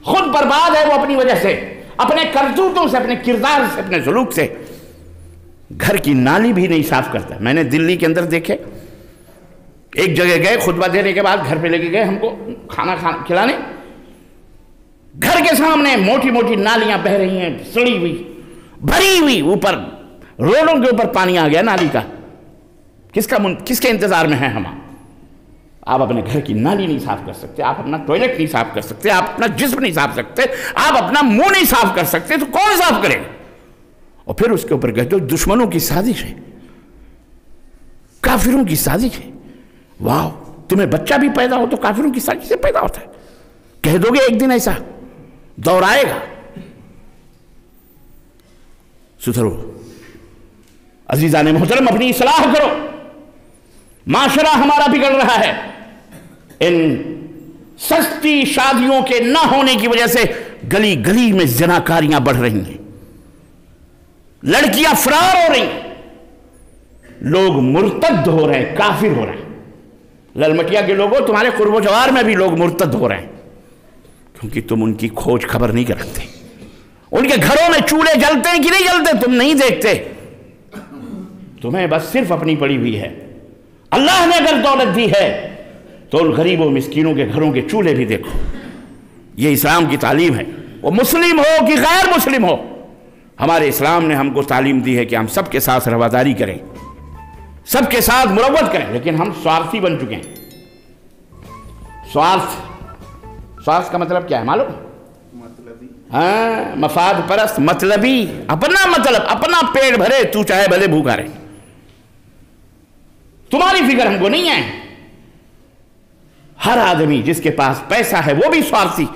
خود برباد ہے وہ اپنی وجہ سے، اپنے کرتوتوں سے، اپنے کردار سے، اپنے سلوک سے۔ گھر کی نالی بھی نہیں صاف کرتا۔ میں نے دلی کے اندر دیکھے، ایک جگہ گئے خطبہ دینے کے بعد، گھر پہ لے کے گئے ہم کو کھانا کھلانے، گھر کے سامنے موٹی موٹی نالیاں بہ رہی ہیں، سڑی ہوئی، بھری ہوئی، اوپر روڈوں کے اوپر پانی آ گیا نالی کا۔ کس کے انتظار میں ہیں ہم؟ آپ اپنے گھر کی نالی نہیں صاف کر سکتے، آپ اپنا ٹوائلٹ نہیں صاف کر سکتے، آپ اپنا جسم نہیں صاف سکتے، آپ اپنا منہ نہیں صاف کر سکتے، تو کون صاف کرے گا؟ اور پھر اس کے اوپر کہتے ہو دشمنوں کی سازش ہے، کافروں کی سازش ہے۔ واو، تمہیں بچہ بھی پیدا ہو تو کافروں کی سازش سے پیدا ہوتا ہے؟ کہہ دو گے ایک دن ایسا دور آئے گا؟ سدھرو عزیزان محترم، اپنی اصلاح کرو، معاشرہ ہمارا بگڑ رہا ہے۔ ان سستی شادیوں کے نہ ہونے کی وجہ سے گلی گلی میں زناکاریاں بڑھ رہی ہیں، لڑکیاں فرار ہو رہی ہیں، لوگ مرتد ہو رہے ہیں، کافر ہو رہے ہیں۔ للمٹیا کے لوگوں، تمہارے قرب و جوار میں بھی لوگ مرتد ہو رہے ہیں، کیونکہ تم ان کی کھوج خبر نہیں کرتے۔ ان کے گھروں میں چولہے جلتے ہیں کہ نہیں جلتے تم نہیں دیکھتے، تمہیں بس صرف اپنی پڑی ہوئی ہے۔ اللہ نے اگر دولت دی ہے تو ان غریبوں مسکینوں کے گھروں کے چولہے بھی دیکھو۔ یہ اسلام کی تعلیم ہے، وہ مسلم ہو کہ غیر مسلم ہو، ہمارے اسلام نے ہم کو تعلیم دی ہے کہ ہم سب کے ساتھ رواداری کریں، سب کے ساتھ مروت کریں، لیکن ہم سوارتھی بن چکے ہیں۔ سوارتھ کا مطلب کیا ہے معلوم؟ ہاں، مفاد پرست، مطلبی، اپنا مطلب، اپنا پیٹ بھرے، تو چاہے بھلے بھوکا رہے، تمہاری فکر ہم کو نہیں ہے۔ ہر آدمی جس کے پاس پیسہ ہے وہ بھی سوارتھی،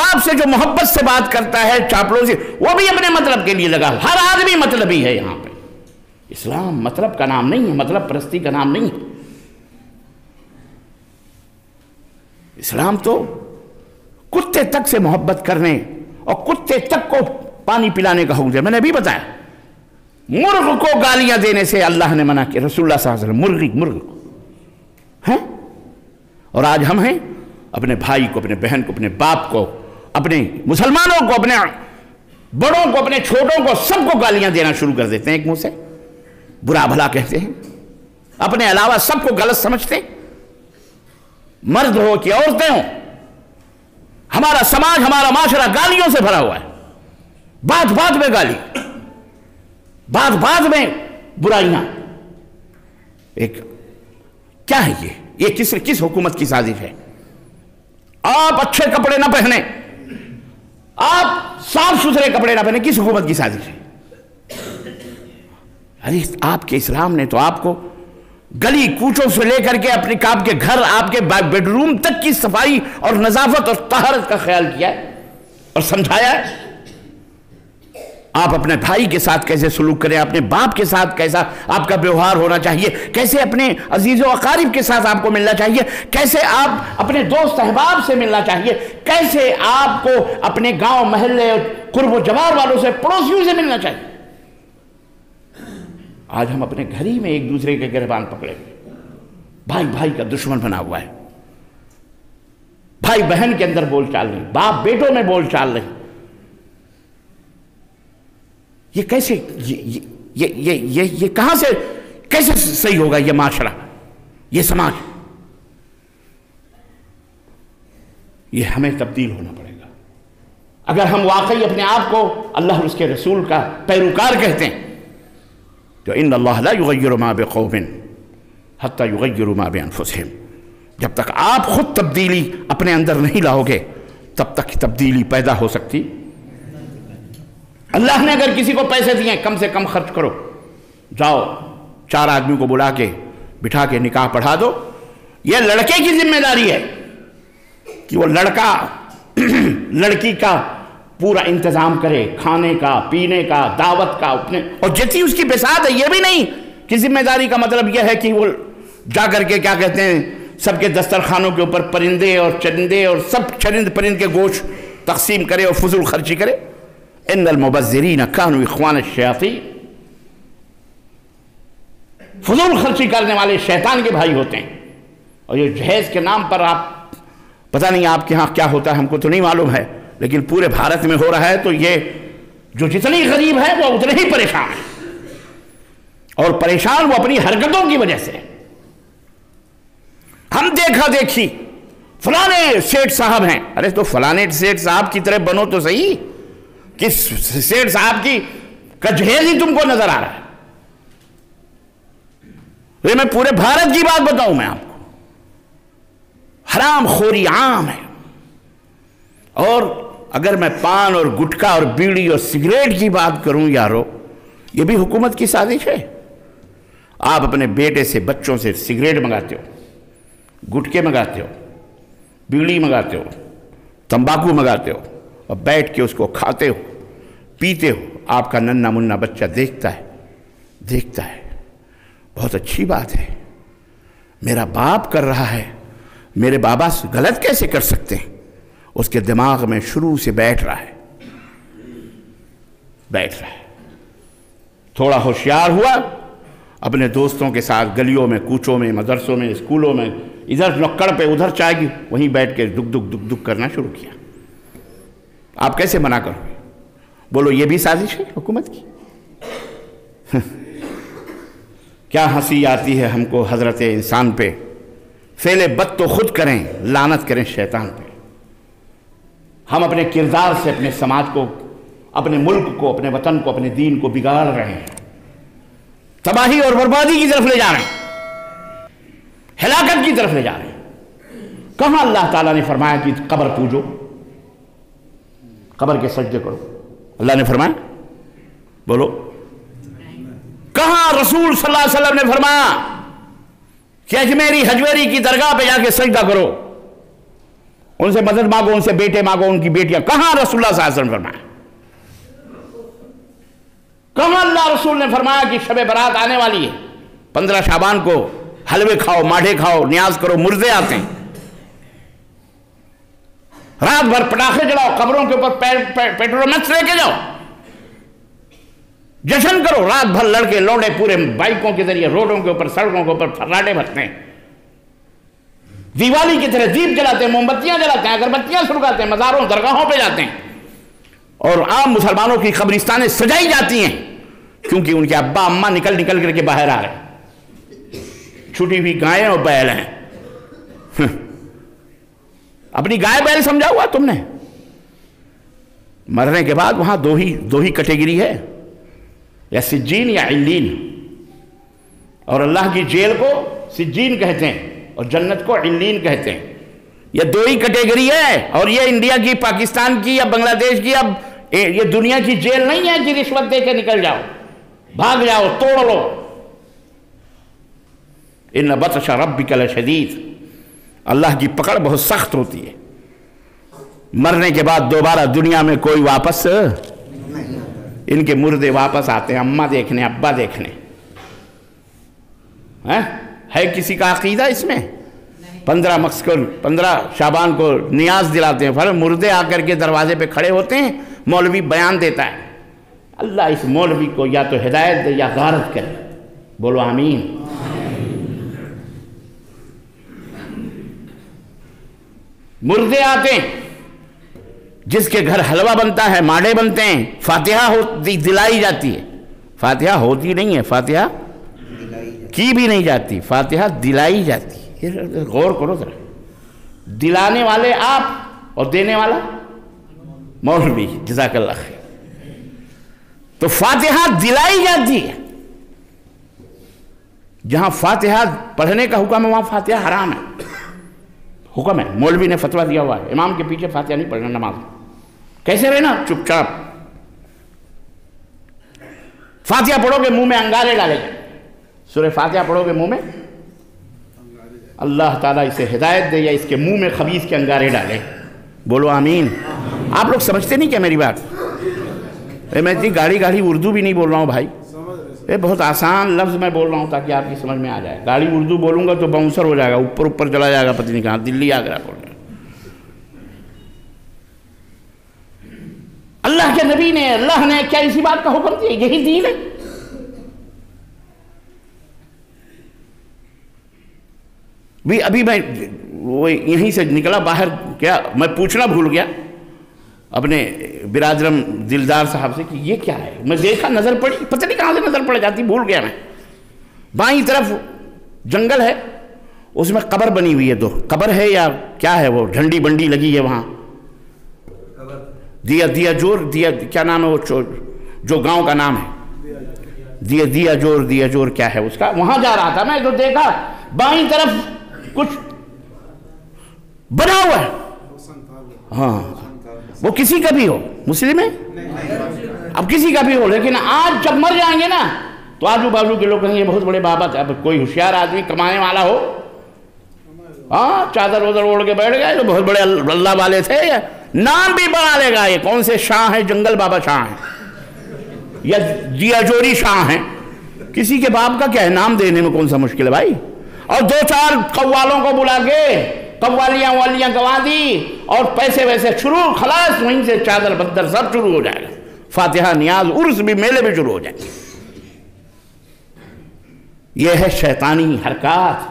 آپ سے جو محبت سے بات کرتا ہے چاپلوسی، وہ بھی اپنے مطلب کے لیے لگا، ہر آدمی مطلبی ہے یہاں پہ۔ اسلام مطلب کا نام نہیں ہے، مطلب پرستی کا نام نہیں ہے۔ اسلام تو کتے تک سے محبت کرنے اور کتے تک کو پانی پلانے کا حکم دیا۔ میں نے ابھی بتایا، مرغ کو گالیاں دینے سے اللہ نے منع کیا، رسول اللہ صلی اللہ علیہ وسلم، مرغ ہیں۔ اور آج ہم ہیں اپنے بھائی کو، اپنے بہن کو، اپنے باپ کو، اپنے مسلمانوں کو، اپنے بڑوں کو، اپنے چھوٹوں کو، سب کو گالیاں دینا شروع کر دیتے ہیں ایک منہ سے، برا بھلا کہتے ہیں، اپنے علاوہ سب کو غلط سمجھتے ہیں، مرد ہو کہ عورتیں ہوں۔ ہمارا سماج، ہمارا معاشرہ گالیوں سے بھرا ہوا ہے، بات بات میں گالی، بات بات میں برائیاں۔ ایک کیا ہے یہ کس حکومت کی سازش ہے؟ آپ اچھے کپڑے نہ پہنے، آپ صاف ستھرے کپڑے نہ پہنے، کس حکومت کی سازش ہے؟ ارے آپ کے اسلام نے تو آپ کو گلی کوچوں سے لے کر کے اپنے آپ کے گھر، آپ کے بیڈ روم تک کی صفائی اور نظافت اور طہارت کا خیال کیا ہے اور سمجھایا ہے۔ آپ اپنے بھائی کے ساتھ کیسے سلوک کریں، اپنے باپ کے ساتھ کیسا آپ کا ویوہار ہونا چاہیے، کیسے اپنے عزیز و اقارب کے ساتھ آپ کو ملنا چاہیے، کیسے آپ اپنے دوست احباب سے ملنا چاہیے، کیسے آپ کو اپنے گاؤں محلے اور قرب و جوار والوں سے، پڑوسیوں سے ملنا چاہیے۔ آج ہم اپنے گھر ہی میں ایک دوسرے کے گربان پکڑے ہوئے، بھائی بھائی کا دشمن بنا ہوا ہے، بھائی بہن کے اندر بول چال نہیں، باپ بیٹوں میں بول چال نہیں۔ یہ کیسے یہ کہاں سے کیسے صحیح ہوگا یہ معاشرہ، یہ سماج؟ یہ ہمیں تبدیل ہونا پڑے گا اگر ہم واقعی اپنے آپ کو اللہ اور اس کے رسول کا پیروکار کہتے ہیں۔ تو ان اللہ لا یغیر ما بقوم حتی یغیروا ما بانفسہم، جب تک آپ خود تبدیلی اپنے اندر نہیں لاؤ گے تب تک تبدیلی پیدا ہو سکتی۔ اللہ نے اگر کسی کو پیسے دیے کم سے کم خرچ کرو، جاؤ 4 آدمی کو بلا کے بٹھا کے نکاح پڑھا دو، یہ لڑکے کی ذمہ داری ہے کہ وہ لڑکا لڑکی کا پورا انتظام کرے، کھانے کا، پینے کا، دعوت کا، اپنے اور جتنی اس کی بساط ہے۔ یہ بھی نہیں کہ ذمہ داری کا مطلب یہ ہے کہ وہ جا کر کے کیا کہتے ہیں سب کے دسترخوانوں کے اوپر پرندے اور چرندے اور سب چرند پرند کے گوشت تقسیم کرے اور فضول خرچی کرے۔ ان المبذرین کانوا اخوان الشیاطین، فضول خرچی کرنے والے شیطان کے بھائی ہوتے ہیں۔ اور یہ جہیز کے نام پر آپ پتہ نہیں آپ کے ہاں کیا ہوتا ہے، ہم کو تو نہیں معلوم ہے، لیکن پورے بھارت میں ہو رہا ہے۔ تو یہ جو جتنی غریب ہے وہ اتنے ہی پریشان ہے، اور پریشان وہ اپنی حرکتوں کی وجہ سے۔ ہم دیکھا دیکھی فلانے سیٹ صاحب ہیں، ارے تو فلانے سیٹ صاحب کی طرح بنو تو صحیح، کس سیٹ صاحب کی جہیز ہی تم کو نظر آ رہا ہے؟ یہ میں پورے بھارت کی بات بتاؤں میں آپ کو، حرام خوری عام ہے۔ اور اگر میں پان اور گٹکا اور بیڑی اور سگریٹ کی بات کروں یارو، یہ بھی حکومت کی سازش ہے۔ آپ اپنے بیٹے سے، بچوں سے سگریٹ منگاتے ہو، گٹکے منگاتے ہو، بیڑی منگاتے ہو، تمباکو منگاتے ہو، اور بیٹھ کے اس کو کھاتے ہو، پیتے ہو۔ آپ کا ننھا منھا بچہ دیکھتا ہے، بہت اچھی بات ہے، میرا باپ کر رہا ہے، میرے بابا غلط کیسے کر سکتے ہیں؟ اس کے دماغ میں شروع سے بیٹھ رہا ہے۔ تھوڑا ہوشیار ہوا، اپنے دوستوں کے ساتھ گلیوں میں، کوچوں میں، مدرسوں میں، اسکولوں میں ادھر لکڑ پہ ادھر چائے کی، وہیں بیٹھ کے دک دک دک دک کرنا شروع کیا۔ آپ کیسے منع کرو گے؟ بولو یہ بھی سازش ہے حکومت کی؟ کیا ہنسی آتی ہے ہم کو حضرت انسان پہ، فعل بد تو خود کریں، لعنت کریں شیطان پہ۔ ہم اپنے کردار سے اپنے سماج کو، اپنے ملک کو، اپنے وطن کو، اپنے دین کو بگاڑ رہے ہیں، تباہی اور بربادی کی طرف لے جا رہے ہیں، ہلاکت کی طرف لے جا رہے ہیں۔ کہاں اللہ تعالیٰ نے فرمایا کہ قبر پوجو، قبر کے سجدے کرو؟ اللہ نے فرمایا؟ بولو کہاں رسول صلی اللہ علیہ وسلم نے فرمایا کہ اجمیری حجویری کی درگاہ پہ جا کے سجدہ کرو، ان سے مدد مانگو، ان سے بیٹے مانگو، ان کی بیٹیاں؟ کہاں رسول اللہ صلی اللہ علیہ وسلم نے فرمایا؟ کہاں اللہ رسول نے فرمایا کہ شب برات آنے والی ہے، 15 شعبان کو حلوے کھاؤ، ماٹھے کھاؤ، نیاز کرو، مردے آتے ہیں، رات بھر پٹاخے جلاؤ، قبروں کے اوپر پیٹرولمکس لے کے جاؤ، جشن کرو، رات بھر لڑکے لوڑے پورے بائکوں کے ذریعے روڈوں کے اوپر، سڑکوں کے اوپر پھراٹے بھرتے ہیں، دیوالی کی طرح دیپ جلاتے ہیں، موم بتیاں جلاتے ہیں، اگربتیاں سلگاتے ہیں، مزاروں درگاہوں پہ جاتے ہیں، اور عام مسلمانوں کی قبرستانیں سجائی جاتی ہیں کیونکہ ان کے ابا اماں نکل نکل کر کے باہر آ رہے ہیں، چھٹی ہوئی گائیں اور بیل ہیں۔ اپنی گائے بیل سمجھا ہوا تم نے؟ مرنے کے بعد وہاں دو ہی کیٹیگری ہے، یا سجین یا علین، اور اللہ کی جیل کو سجین کہتے ہیں اور جنت کو علین کہتے ہیں، یہ دو ہی کیٹیگری ہے۔ اور یہ انڈیا کی، پاکستان کی یا بنگلہ دیش کی، اب یہ دنیا کی جیل نہیں ہے کہ رشوت دے کے نکل جاؤ، بھاگ جاؤ، توڑ لو۔ ان بطش ربک لشدید، اللہ کی پکڑ بہت سخت ہوتی ہے۔ مرنے کے بعد دوبارہ دنیا میں کوئی واپس، ان کے مردے واپس آتے ہیں اماں دیکھنے، ابا دیکھنے۔ ہے کسی کا عقیدہ اس میں؟ 15 شعبان کو نیاز دلاتے ہیں، پھر مردے آ کر کے دروازے پہ کھڑے ہوتے ہیں، مولوی بیان دیتا ہے۔ اللہ اس مولوی کو یا تو ہدایت دے یا غارت کرے، بولو آمین۔ مردے آتے ہیں، جس کے گھر حلوہ بنتا ہے، ماڑے بنتے ہیں، فاتحہ دلائی جاتی ہے، فاتحہ ہوتی نہیں ہے، فاتحہ کی بھی نہیں جاتی، فاتحہ دلائی جاتی ہے۔ غور کرو ذرا، دلانے والے آپ اور دینے والا مولوی، جزاک اللہ خیر۔ تو فاتحہ دلائی جاتی ہے، جہاں فاتحہ پڑھنے کا حکم ہے وہاں فاتحہ حرام ہے، حکم ہے، مولوی نے فتویٰ دیا ہوا ہے، امام کے پیچھے فاتحہ نہیں پڑھنا نماز میں۔ کیسے رہنا؟ چپ چاپ۔ فاتحہ پڑھو گے منہ میں انگارے ڈالے گا، سورہ فاتحہ پڑھو گے منہ میں، اللہ تعالیٰ اسے ہدایت دے یا اس کے منہ میں خبیث کے انگارے ڈالے، بولو آمین۔ آپ لوگ سمجھتے نہیں کیا میری بات؟ میں اتنی گاڑی اردو بھی نہیں بول رہا ہوں بھائی، یہ بہت آسان لفظ میں بول رہا ہوں تاکہ آپ کی سمجھ میں آ جائے۔ گاڑی اردو بولوں گا تو باؤنسر ہو جائے گا، اوپر چلا جائے گا، پتہ نہیں کہاں، دلی آگرہ پڑ جائے گا۔ اللہ کے نبی نے، اللہ نے کیا اسی بات کا حکم دیا؟ یہی دین ہے۔ ابھی میں وہ یہیں سے نکلا باہر، کیا میں پوچھنا بھول گیا اپنے برادرم دلدار صاحب سے کہ یہ کیا ہے؟ میں دیکھا، نظر پڑی، پتہ نہیں کہاں سے نظر پڑ جاتی، بھول گیا میں۔ بائیں طرف جنگل ہے، اس میں قبر بنی ہوئی ہے، دو قبر ہے یا کیا ہے، وہ جھنڈی بنڈی لگی ہے وہاں، دیا جور، کیا نام ہے وہ جو گاؤں کا نام ہے، دیا جور کیا ہے اس کا؟ وہاں جا رہا تھا میں تو دیکھا بائیں طرف کچھ بنا ہوا ہے، ہاں وہ کسی کا بھی ہو، مسلم ہے، اب کسی کا بھی ہو، لیکن آج جب مر جائیں گے نا تو آجو بازو کے لوگ کہیں گے بہت بڑے بابا تھے۔ اب کوئی ہوشیار آدمی کمانے والا ہو، ہاں چادر وادر اوڑھ کے بیٹھ گئے تو بہت بڑے اللہ والے تھے، نام بھی بنا لے گا، یہ کون سے شاہ ہیں، جنگل بابا شاہ ہیں یا دیا جوری شاہ ہیں، کسی کے باپ کا کیا ہے، نام دینے میں کون سا مشکل ہے بھائی۔ اور 2-4 قوالوں کو بلا کے قوالیاں والیاں گوا دی اور پیسے ویسے شروع، خلاص وہیں سے چادر بدر سب شروع ہو جائے گا، فاتحہ نیاز عرس بھی، میلے بھی شروع ہو جائیں گے۔ یہ ہے شیطانی حرکات۔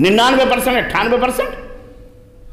99%, 98%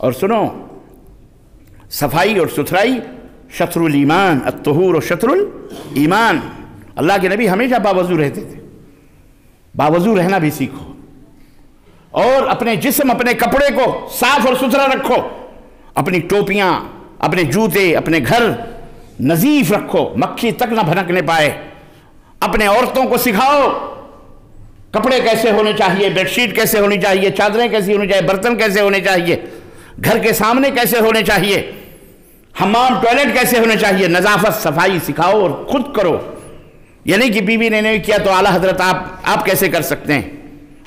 اور سنو، صفائی اور ستھرائی شطرُ الایمان، الطہور شطرُ الایمان۔ اللہ کے نبی ہمیشہ باوضو رہتے تھے، باوضو رہنا بھی سیکھو، اور اپنے جسم، اپنے کپڑے کو صاف اور ستھرا رکھو، اپنی ٹوپیاں، اپنے جوتے، اپنے گھر نظیف رکھو، مکھی تک نہ بھنکنے پائے۔ اپنے عورتوں کو سکھاؤ کپڑے کیسے ہونے چاہیے، بیڈ شیٹ کیسے ہونی چاہیے، چادریں کیسی ہونی چاہیے، برتن کیسے ہونے چاہیے، گھر کے سامنے کیسے ہونے چاہیے، حمام ٹوائلٹ کیسے ہونے چاہیے، نظافت صفائی سکھاؤ اور خود کرو۔ یہ نہیں کہ بیوی نے نہیں کیا تو اعلیٰ حضرت آپ کیسے کر سکتے ہیں۔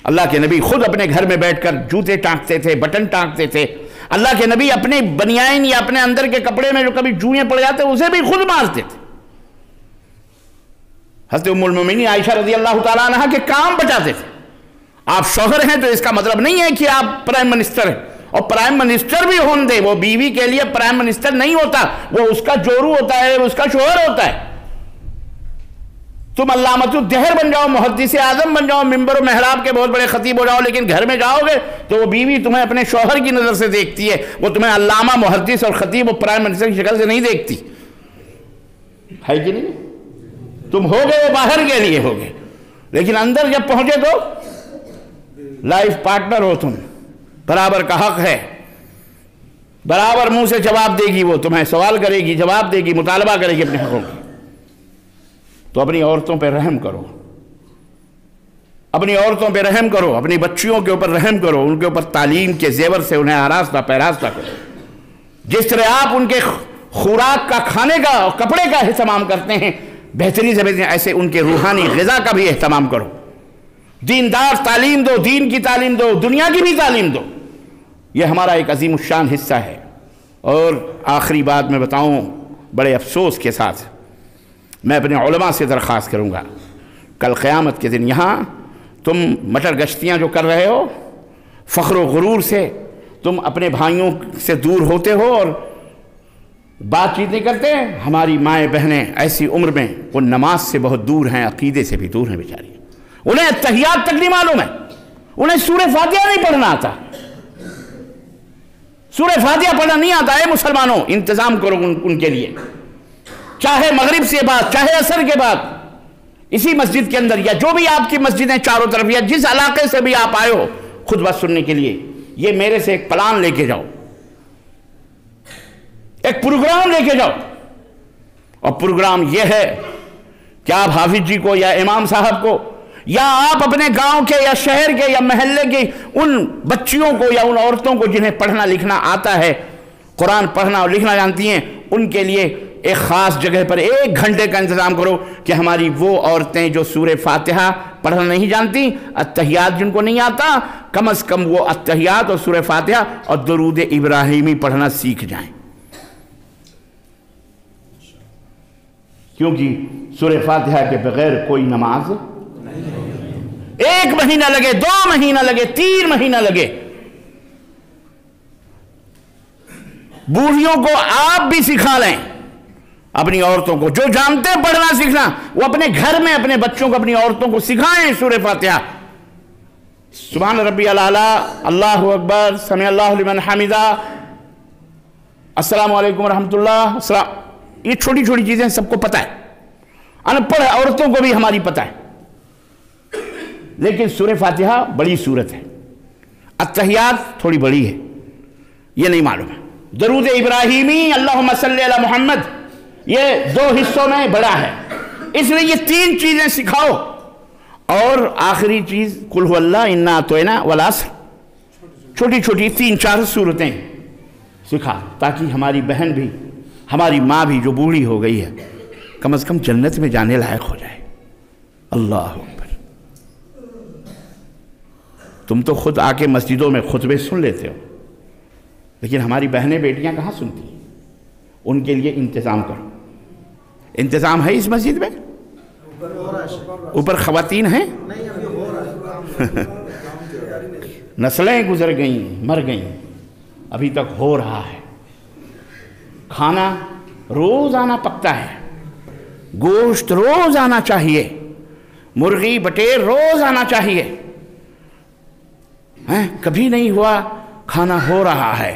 اللہ کے نبی خود اپنے گھر میں بیٹھ کر جوتے ٹانکتے تھے، بٹن ٹانکتے تھے۔ اللہ کے نبی اپنے بنیان یا اپنے اندر کے کپڑے میں جو کبھی جوئیں پڑ جاتے اسے بھی خود مارتے تھے۔ حضرت ام المومنین عائشہ رضی اللہ تعالیٰ عنہ کے کام بچاتے تھے۔ آپ شوہر ہیں تو اس کا مطلب نہیں ہے کہ آپ پرائم منسٹر ہیں، اور پرائم منسٹر بھی ہون دے، وہ بیوی کے لیے پرائم منسٹر نہیں ہوتا، وہ اس کا جورو ہوتا ہے، وہ اس کا شوہر ہوتا ہے۔ تم علامۃ الدہر بن جاؤ، محدث اعظم بن جاؤ، ممبر و محراب کے بہت بڑے خطیب ہو جاؤ، لیکن گھر میں جاؤ گے تو وہ بیوی تمہیں اپنے شوہر کی نظر سے دیکھتی ہے، وہ تمہیں علامہ، محدث اور خطیب و پرائم منسٹر کی شکل سے نہیں دیکھتی ہے کہ نہیں؟ تم ہو گئے وہ باہر کے لیے ہو گئے، لیکن اندر جب پہنچے تو لائف پارٹنر ہو تم، برابر کا حق ہے، برابر منہ سے جواب دے گی، وہ تمہیں سوال کرے گی، جواب دے گی، مطالبہ کرے گی اپنے حقوق کی۔ تو اپنی عورتوں پہ رحم کرو، اپنی عورتوں پہ رحم کرو، اپنی بچیوں کے اوپر رحم کرو، ان کے اوپر تعلیم کے زیور سے انہیں آراستہ پیراستہ کرو۔ جس طرح آپ ان کے خوراک کا، کھانے کا اور کپڑے کا اہتمام کرتے ہیں، بہترین سے بہترین ایسے ان کے روحانی غذا کا بھی اہتمام کرو۔ دیندار تعلیم دو، دین کی تعلیم دو، دنیا کی بھی تعلیم دو۔ یہ ہمارا ایک عظیم الشان حصہ ہے۔ اور آخری بات میں بتاؤں، بڑے افسوس کے ساتھ میں اپنے علماء سے درخواست کروں گا، کل قیامت کے دن یہاں تم مٹر گشتیاں جو کر رہے ہو، فخر و غرور سے تم اپنے بھائیوں سے دور ہوتے ہو اور بات چیت نہیں کرتے۔ ہماری مائیں بہنیں ایسی عمر میں وہ نماز سے بہت دور ہیں، عقیدے سے بھی دور ہیں بیچاری، انہیں اتحیات تک نہیں معلوم ہے، انہیں سورہ فاتحہ نہیں پڑھنا آتا، سورہ فاتحہ پڑھنا نہیں آتا ہے۔ مسلمانوں انتظام کرو ان کے لیے، چاہے مغرب سے بعد، چاہے عصر کے بعد، اسی مسجد کے اندر یا جو بھی آپ کی مسجدیں چاروں طرف یا جس علاقے سے بھی آپ آئے ہو خطبہ سننے کے لیے، یہ میرے سے ایک پلان لے کے جاؤ، ایک پروگرام لے کے جاؤ۔ اور پروگرام یہ ہے کہ آپ حافظ جی کو یا امام صاحب کو یا آپ اپنے گاؤں کے یا شہر کے یا محلے کے ان بچیوں کو یا ان عورتوں کو جنہیں پڑھنا لکھنا آتا ہے، قرآن پڑھنا اور لکھنا جانتی ہیں، ان کے لیے ایک خاص جگہ پر 1 گھنٹے کا انتظام کرو کہ ہماری وہ عورتیں جو سورہ فاتحہ پڑھنا نہیں جانتی، اتحیات جن کو نہیں آتا، کم از کم وہ اتحیات اور سورہ فاتحہ اور درود ابراہیمی پڑھنا سیکھ جائیں، کیونکہ سورہ فاتحہ کے بغیر کوئی نماز 1 مہینہ لگے، 2 مہینہ لگے، 3 مہینہ لگے، بوڑھیوں کو آپ بھی سکھا لیں، اپنی عورتوں کو جو جانتے ہیں پڑھنا سیکھنا، وہ اپنے گھر میں اپنے بچوں کو، اپنی عورتوں کو سکھائیں سورہ فاتحہ۔ سبحان ربی الاعلیٰ، اللہ اکبر، سمع اللہ لمن حمدہ، السلام علیکم ورحمۃ اللہ، یہ چھوٹی چھوٹی چیزیں سب کو پتہ ہے، ان پڑھ عورتوں کو بھی ہماری پتہ ہے، لیکن سورہ فاتحہ بڑی سورت ہے، اتحیات تھوڑی بڑی ہے، یہ نہیں معلوم ہے۔ درود ابراہیمی اللہم صلی علی محمد یہ 2 حصوں میں بڑا ہے، اس لیے یہ 3 چیزیں سکھاؤ، اور آخری چیز قل هو اللہ انا اعطینا والعصر، چھوٹی چھوٹی 3-4 سورتیں سکھا، تاکہ ہماری بہن بھی، ہماری ماں بھی جو بوڑھی ہو گئی ہے، کم از کم جنت میں جانے لائق ہو جائے۔ اللہ اکبر۔ تم تو خود آ کے مسجدوں میں خطبے سن لیتے ہو، لیکن ہماری بہنیں بیٹیاں کہاں سنتی ہیں؟ ان کے لیے انتظام کرو۔ انتظام ہے اس مسجد میں؟ اوپر خواتین ہیں؟ نسلیں گزر گئیں، مر گئیں، ابھی تک ہو رہا ہے۔ کھانا روزانہ پکتا ہے، گوشت روز آنا چاہیے، مرغی بٹیر روز آنا چاہیے، کبھی نہیں ہوا، کھانا ہو رہا ہے۔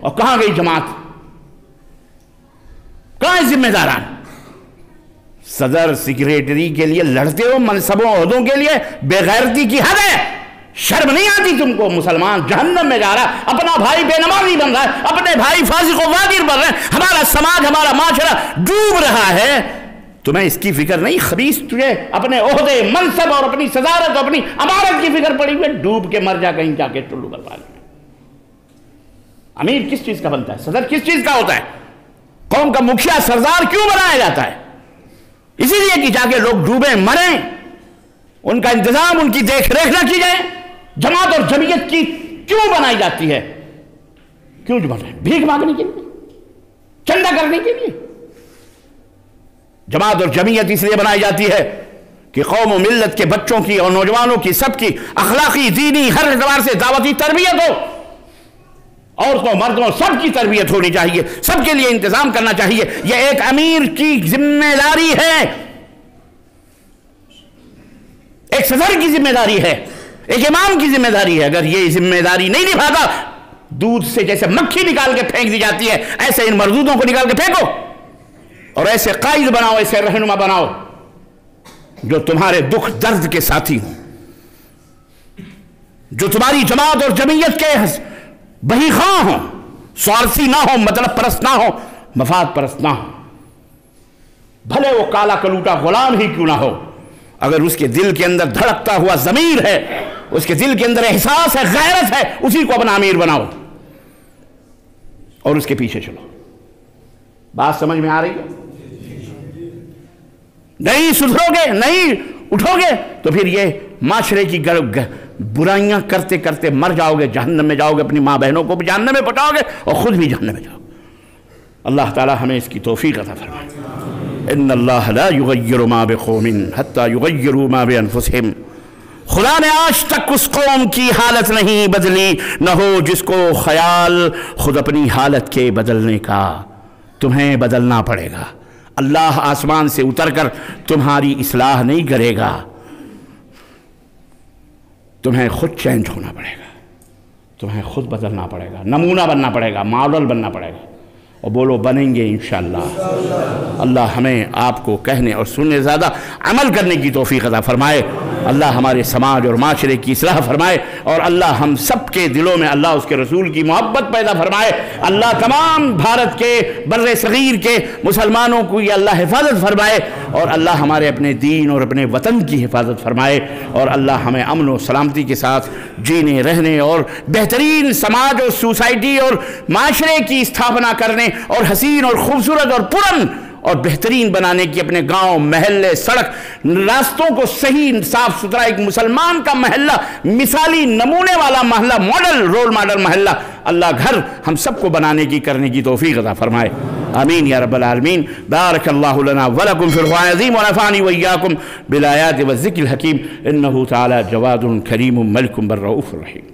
اور کہاں گئی جماعت؟ کہاں ہے ذمہ داران؟ صدر سیکریٹری کے لیے لڑتے ہو، منصبوں عہدوں کے لیے، بے غیرتی کی حد ہے. شرم نہیں آتی تم کو؟ مسلمان جہنم میں جا رہا ہے، اپنا بھائی بے نمازی بن رہا ہے، اپنے بھائی فاسق و فاجر بن رہے ہیں، ہمارا سماج ہمارا معاشرہ ڈوب رہا ہے. تمہیں اس کی فکر نہیں؟ خبیث تجھے اپنے عہدے، منصب اور اپنی صدارت اور اپنی امارت کی فکر پڑی ہوئی، ڈوب کے مر جا کہیں جا کے ٹلو برپا لے. امیر کس چیز کا بنتا ہے؟ صدر کس چیز کا ہوتا ہے؟ قوم کا مکھیا سردار کیوں بنایا جاتا ہے؟ اسی لیے کہ جا کے لوگ ڈوبیں مریں، ان کا انتظام، ان کی دیکھ ریکھ نہ کی جائے. جماعت اور جمعیت کی کیوں بنائی جاتی ہے؟ کیوں بن رہے ہیں؟ بھیک مانگنے کے لیے، چندہ کرنے کے لیے. جماعت اور جمعیت اس لیے بنائی جاتی ہے کہ قوم و ملت کے بچوں کی اور نوجوانوں کی سب کی اخلاقی، دینی، ہر اعتبار سے دعوتی تربیت ہو. عورتوں مردوں سب کی تربیت ہونی چاہیے، سب کے لیے انتظام کرنا چاہیے. یہ ایک امیر کی ذمہ داری ہے، ایک صدر کی ذمہ داری ہے، ایک امام کی ذمہ داری ہے. اگر یہ ذمہ داری نہیں نبھاتا، دودھ سے جیسے مکھی نکال کے پھینک دی جاتی ہے، ایسے ان مردودوں کو نکال کے پھینکو اور ایسے قائد بناؤ، ایسے رہنما بناؤ جو تمہارے دکھ درد کے ساتھی ہوں، جو تمہاری جماعت اور جمعیت کے بہی خواہ ہوں، سوارسی نہ ہو، مطلب پرست نہ ہو، مفاد پرست نہ ہو. بھلے وہ کالا کلوٹا غلام ہی کیوں نہ ہو، اگر اس کے دل کے اندر دھڑکتا ہوا ضمیر ہے، اس کے دل کے اندر احساس ہے، غیرت ہے، اسی کو اپنا امیر بناؤ اور اس کے پیچھے چلو. بات سمجھ میں آ رہی ہے؟ نہیں سدھرو گے، نہیں اٹھو گے تو پھر یہ معاشرے کی برائیاں کرتے کرتے مر جاؤ گے، جہنم میں جاؤ گے، اپنی ماں بہنوں کو بھی جہنم میں پہنچاؤ گے اور خود بھی جہنم میں جاؤ گے. اللہ تعالی ہمیں اس کی توفیق عطا فرمائے. ان اللہ لا یغیر ما بقوم حتی یغیروا ما بانفسہم. خدا نے آج تک اس قوم کی حالت نہیں بدلی، نہ ہو جس کو خیال خود اپنی حالت کے بدلنے کا. تمہیں بدلنا پڑے گا. اللہ آسمان سے اتر کر تمہاری اصلاح نہیں کرے گا، تمہیں خود چینج ہونا پڑے گا، تمہیں خود بدلنا پڑے گا، نمونہ بننا پڑے گا، ماڈل بننا پڑے گا. اور بولو بنیں گے انشاءاللہ. اللہ ہمیں آپ کو کہنے اور سننے زیادہ عمل کرنے کی توفیق عطا فرمائے. اللہ ہمارے سماج اور معاشرے کی اصلاح فرمائے، اور اللہ ہم سب کے دلوں میں اللہ اس کے رسول کی محبت پیدا فرمائے. اللہ تمام بھارت کے بر صغیر کے مسلمانوں کو یہ اللہ حفاظت فرمائے، اور اللہ ہمارے اپنے دین اور اپنے وطن کی حفاظت فرمائے، اور اللہ ہمیں امن و سلامتی کے ساتھ جینے رہنے اور بہترین سماج اور سوسائٹی اور معاشرے کی استھاپنا کرنے اور حسین اور خوبصورت اور پرن اور بہترین بنانے کی اپنے گاؤں، محلے، سڑک، راستوں کو صحیح صاف ستھرا، ایک مسلمان کا محلہ، مثالی نمونے والا محلہ، ماڈل رول ماڈل محلہ اللہ گھر ہم سب کو بنانے کی کرنے کی توفیق عطا فرمائے. آمین یا رب العالمین. بارک اللہ لنا ولکم فی القرآن العظیم ونفعنی وإیاکم بالآیات والذکر الحکیم. انہ تعالی جواد کریم ملک بر رؤوف رحیم.